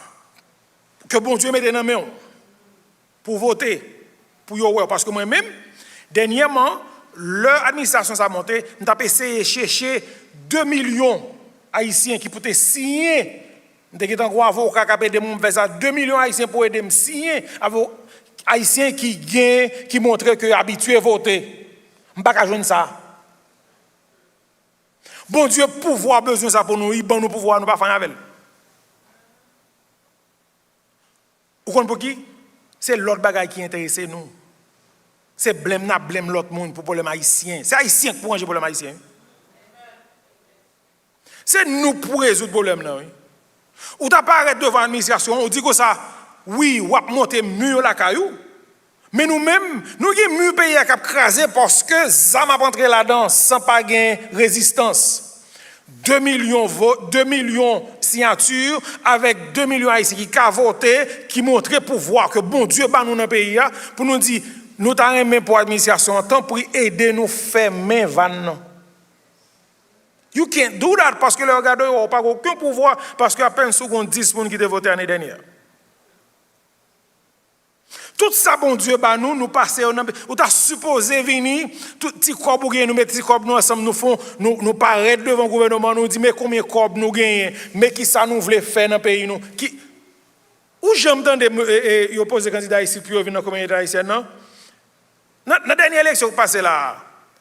que bon Dieu mette dans main pour voter pour yo parce que moi même dernièrement l'administration ça monté, nous avons essayé de chercher 2 millions haïtiens qui pouvaient signer. Nous avons un gros avocat qui a aidé mon vers 2 millions haïtiens pour aider me signer haïtiens qui gagnent, qui montrent que habitués à voter. Je ne peux pas joindre ça. Bon Dieu, pouvoir besoin ça pour nous, il bon nous pouvoir, nous pas faire avec. Vous comprenez pour qui? C'est l'autre bagaille qui intéresse nous. C'est blême l'autre monde pour problème haïtien. C'est haïtien pour ranger problème haïtien. C'est nous pour résoudre problème là. Ou t'apparaître devant l'administration, on dit que ça, oui, on va monter mur la caillou. Mais nous-mêmes, nous avons mur pays à craser parce que ça m'a entré là-dedans sans pas gagner résistance. 2 millions signatures avec 2 millions haïtiens qui ont voté, qui montrent pouvoir que bon Dieu bat nous dans le pays pour nous dire, nous t'avons même pour l'administration, tant pour aider nous faire main vanne. You can't do that parce que les regardeurs n'ont pas aucun pouvoir parce qu'à peine 10 personnes qui ont voté l'année dernière. Tout ça, bon Dieu, bah nous passer, ou t'as supposé venir, tout petit corps nous mettre petit corps nous ensemble, nous paraître devant le gouvernement, nous dit mais combien de corps nous gagnons, mais qui ça nous voulait faire dans le pays nous. Où j'aime entendre opposer candidat ici pour venir dans la communauté haïtienne, non? Dans la dernière élection passée là,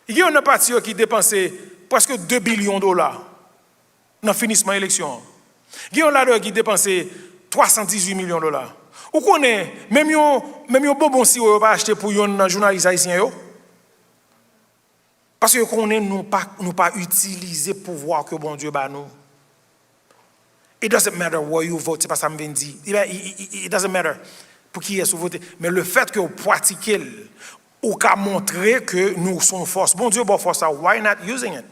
il y a un parti qui dépensait presque 2 billions de dollars dans le finissement de l'élection. Il y a un là qui dépensait 318 millions de dollars. Vous connaissez, même un bonbon si vous pas acheté pour un journaliste haïtien. Parce que nous pas utiliser le pouvoir que bon Dieu bat nous. It doesn't matter where you vote, c'est pas ça que je me dis. It doesn't matter pour qui est-ce que vous votez. Mais le fait que vous pratiquez, vous pouvez montrer que nous sommes force. Bon Dieu, bon force, why not using it?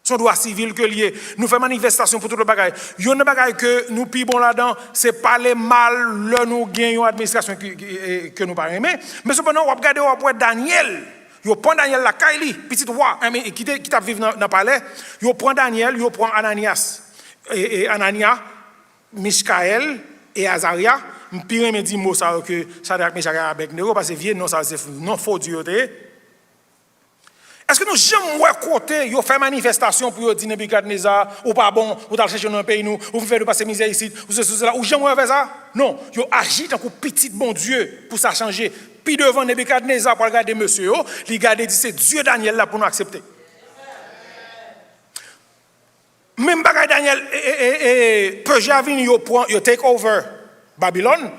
Son droit civil que lié. Nous faisons manifestation pour tout le bagage. Il y a un bagage que nous pibons là-dedans, c'est pas les mal, le nous gagnons administration que nous pas aimer. Mais cependant, on va regarder Daniel. Yo prend Daniel la Kaili, petit roi, qui t'a vivre dans le palais. Yo prend Daniel, yo prend Ananias. Et Anania, Michaël et Azaria. M'pire me dit mot ça que Shadrach, Meshach et Abednego parce que vieux non ça c'est non faux Dieu. Est-ce que nous jamais côté yo fait manifestation pour dire Nebuchadnezzar ou pas bon ou d'aller chercher dans un pays nous ou faire de passer misère ici ou ceci là ou jamais fait ça? Non, yo agit tant que petit bon Dieu pour ça changer. Puis devant Nebuchadnezzar pour regarder monsieur, il regarde dit c'est Dieu Daniel là pour nous accepter. Même bagay Daniel et Persia vini yo take over Babylone,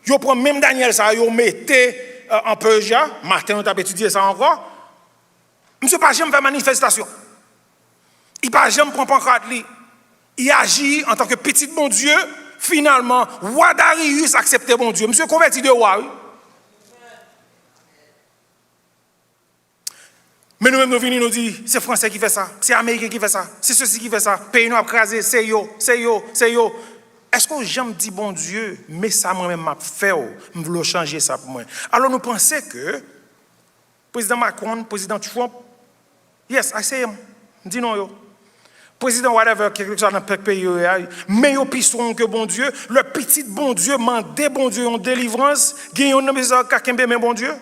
yo prend même Daniel ça yo mettez en Persia, Martin on t'a étudié ça encore. Monsieur pas jamais fait manifestation. Il pas jamais prend pancarte li. Il agit en tant que petit bon Dieu, finalement roi Darius accepté bon Dieu. Monsieur converti de roi. Oui? Mais nous-mêmes, nous venons nous dire, c'est Français qui fait ça, c'est Américain qui fait ça, c'est ceci qui fait ça, pays nous a crasé, c'est yo. Est-ce que j'aime dire, bon Dieu, mais ça moi-même m'a fait, je veux changer ça pour moi. Alors nous pensons que, président Macron, président Trump, yes, I say him, dis non yo. Président whatever, quelque chose dans le pays, mais yo plus strong que bon Dieu, le petit bon Dieu, mandé bon Dieu en délivrance, gagne un besoin kakembe mais bon Dieu.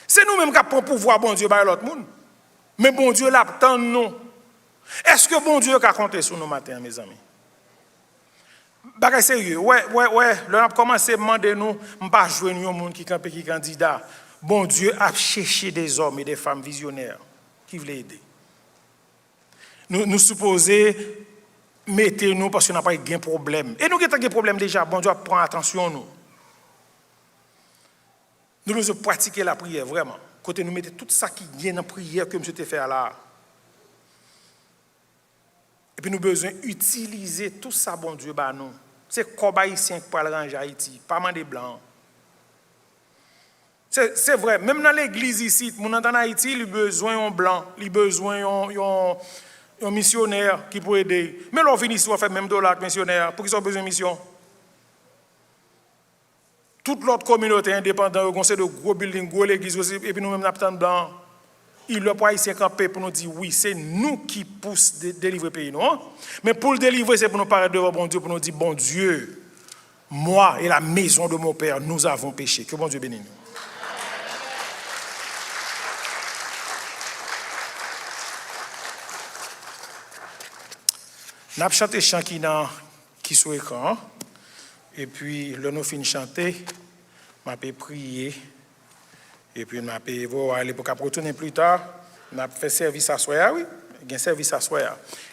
C'est nous-mêmes qui avons pouvoir, bon Dieu, par l'autre monde. Mais bon Dieu l'attend nous. Est-ce que bon Dieu a compté sur nous matin, mes amis? Bagay sérieux. Ouais. Là, on a commencé à demander nous, on ne pas jouer un monde qui est candidat. Bon Dieu a cherché des hommes et des femmes visionnaires qui voulaient aider. Nous supposons mettre nous parce qu'on n'a pas de problème. Et nous avons des problèmes déjà. Bon Dieu prend attention à nous. Nous devons pratiquer la prière, vraiment. Côté nous mettons tout ça qui vient dans la prière que M. te fait là. Et puis nous avons besoin d'utiliser tout ça, bon Dieu, bah nous. C'est comme haïtien qui parle en Haïti, pas des blancs. C'est vrai, même dans l'église ici, mon en Haïti, il a besoin d'un blanc, il a besoin d'un missionnaire qui peut aider. Mais l'on finit ici, on fait même $, missionnaire, pour qu'ils aient besoin de mission. Toute l'autre communauté indépendante, on sait de gros buildings, gros l'église aussi, et puis nous-mêmes, nous attendons dedans. Il ne peut pas ici camper pour nous dire oui, c'est nous qui poussons à délivrer le pays, non? Mais pour le délivrer, c'est pour nous paraître devant bon Dieu, pour nous dire bon Dieu, moi et la maison de mon Père, nous avons péché. Que bon Dieu bénisse nous. Nous avons chanté chant qui sur l'écran. Et puis, là, nous finissons de chanter, je vais prier. Et puis, je vais aller pour retourner plus tard. Je vais faire service à soi, oui. Il y a un service à soi.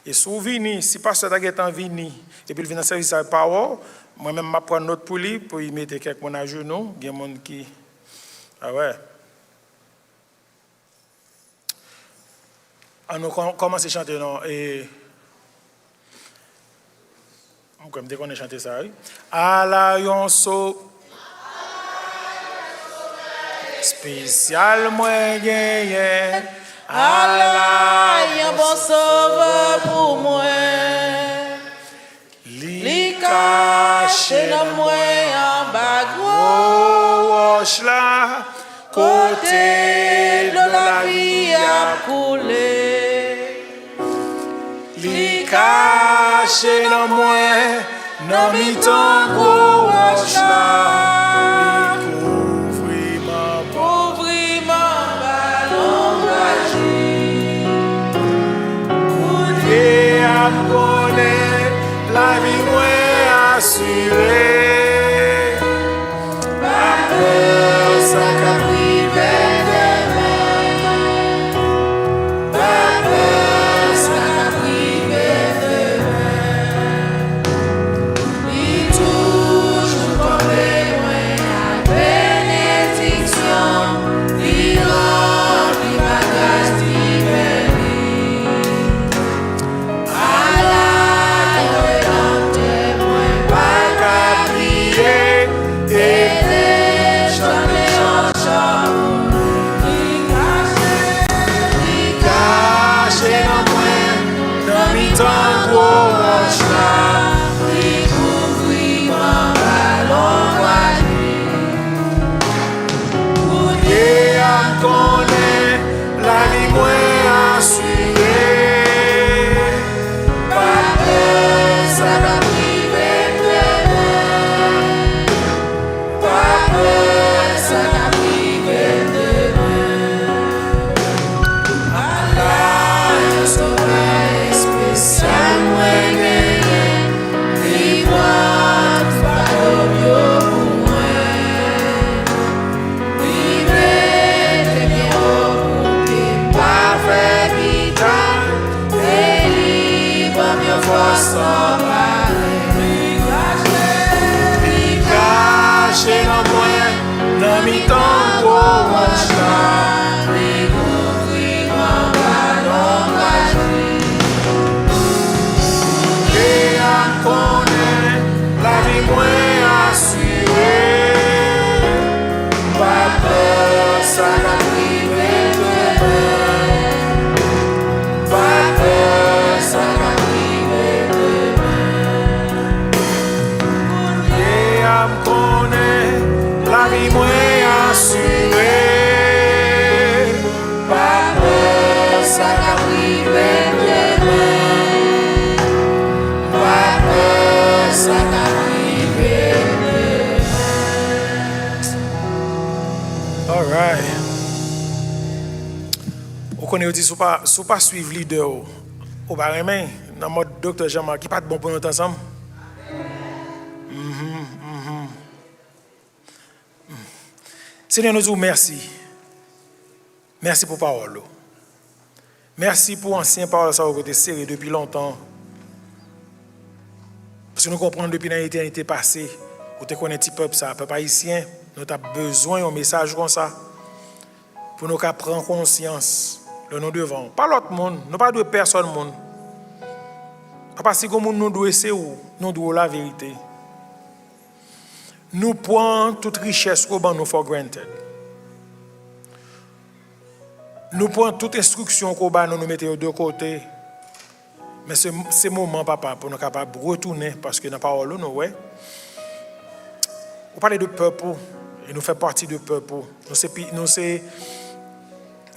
Et si vous venez, si pasteur Daguetan venu, et puis il vient dans service à Power, moi-même, je vais prendre notre pour lui, pour y mettre quelqu'un à genoux. Il y a des gens qui. Ah ouais. On commence à chanter, non? Et. Comme dès qu'on a chanté ça, oui. À la yonso spécial moyen. À la yon bon sauveur pour moi. Li caché dans moi en bas gros roche là, côté de la vie a coulé. li caché dans moi Nan mi tan gros roche la, li couvri ma ballon. Ouvri mon ballon bâti. Et à me connaître, la vie moins assurée. Pas peur, ça qu'a privé demain. Pas peur, ça qu'a privé demain. Il toujours tombé loin à bénédiction. Il remplit ma grâce divine. À la rédempteur, moi pas qu'à prier. Et les chants chantent. Il caché dans moi, dans mi temps gros roche là. il couvrit mon ballon bâti. Et à me connaître, la vie moins assurée. Pas peur, ça qu'a privé demain. Pas peur, ça qu'a privé demain. Un sauveur spécial, moi gagné. Il prend tout fardeau pour moi. Il met bien haut pour qu'il pas fait vital. Et il va mieux force en parler. Il caché dans moi, dans mi temps gros roche là. Il couvrit mon ballon bâti. Et à me connaître, la vie moins assurée. Pas peur, ça qu'a privé demain. Pas peur, ça qu'a privé demain. Et à me connaître, la vie moins assurée. Pas peur, ça qu'a privé demain. Pas peur, ça qu'a privé demain. All right. Vous connaissez, si vous ne pas suivre leader, vous pas aimer dans le mode docteur Jean-Marc, qui pas de bon pour nous ensemble. Seigneur, nous disons merci. Merci pour parole. Merci pour ancien parole ça vous été serré depuis longtemps. Parce que nous comprenons depuis l'éternité passée, vous te connaissez peuple ça, peuple haïtien, nous avons besoin d'un message comme ça pour nous prendre conscience de nous devant. Pas l'autre monde, nous pas de personne monde. Parce que comme nous devons c'est où, nous devons la vérité. Nous prenons toute richesse qu'on nous for granted. Nous prenons toute instruction qu'on nous mettons de côté. Mais c'est moment, papa, pour nous capables de retourner, parce que dans la parole, nous, ouais. On parle de peuple, et nous faisons partie de peuple.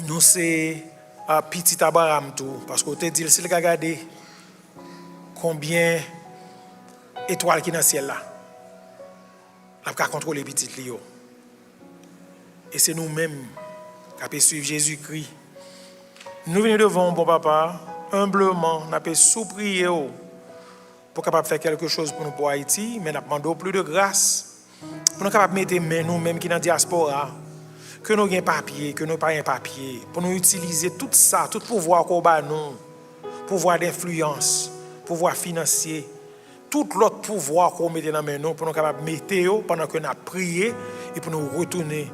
Nous c'est petit Abraham tout, parce qu'on te dit, si vous regardez combien d'étoiles qui sont dans le ciel là, on va contrôler les petites lions. Et c'est nous-mêmes qui avons suivre Jésus-Christ. Nous venons devant bon papa, humblement, nous avons sous-prié pour capable faire quelque chose pour nous pour Haïti, mais nous demandons plus de grâce pour nous capables de mettre main nous-mêmes qui dans la diaspora, que nous ayons papier, que nous pas un papier, pour nous utiliser tout ça, tout pouvoir qu'on a nous, pouvoir d'influence, pouvoir financier, tout l'autre pouvoir qu'on met dans main nous pour nous capables de mettre pendant que nous avons prié et pour nous retourner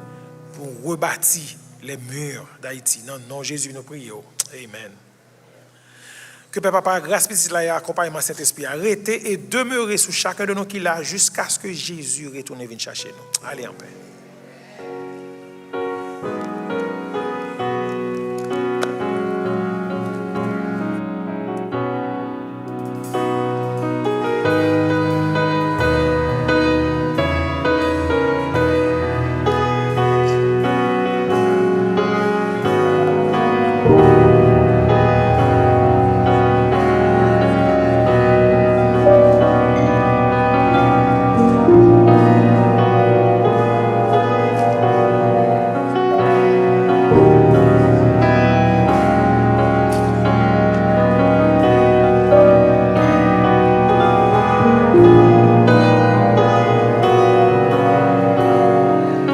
pour rebâtir les murs d'Haïti. Non, non, Jésus, nous prions. Amen. Que Papa, grâce petite là et accompagnement Saint-Esprit, arrêtez et demeurez sous chacun de nous qui l'a jusqu'à ce que Jésus retourne et vienne chercher nous. Allez en paix.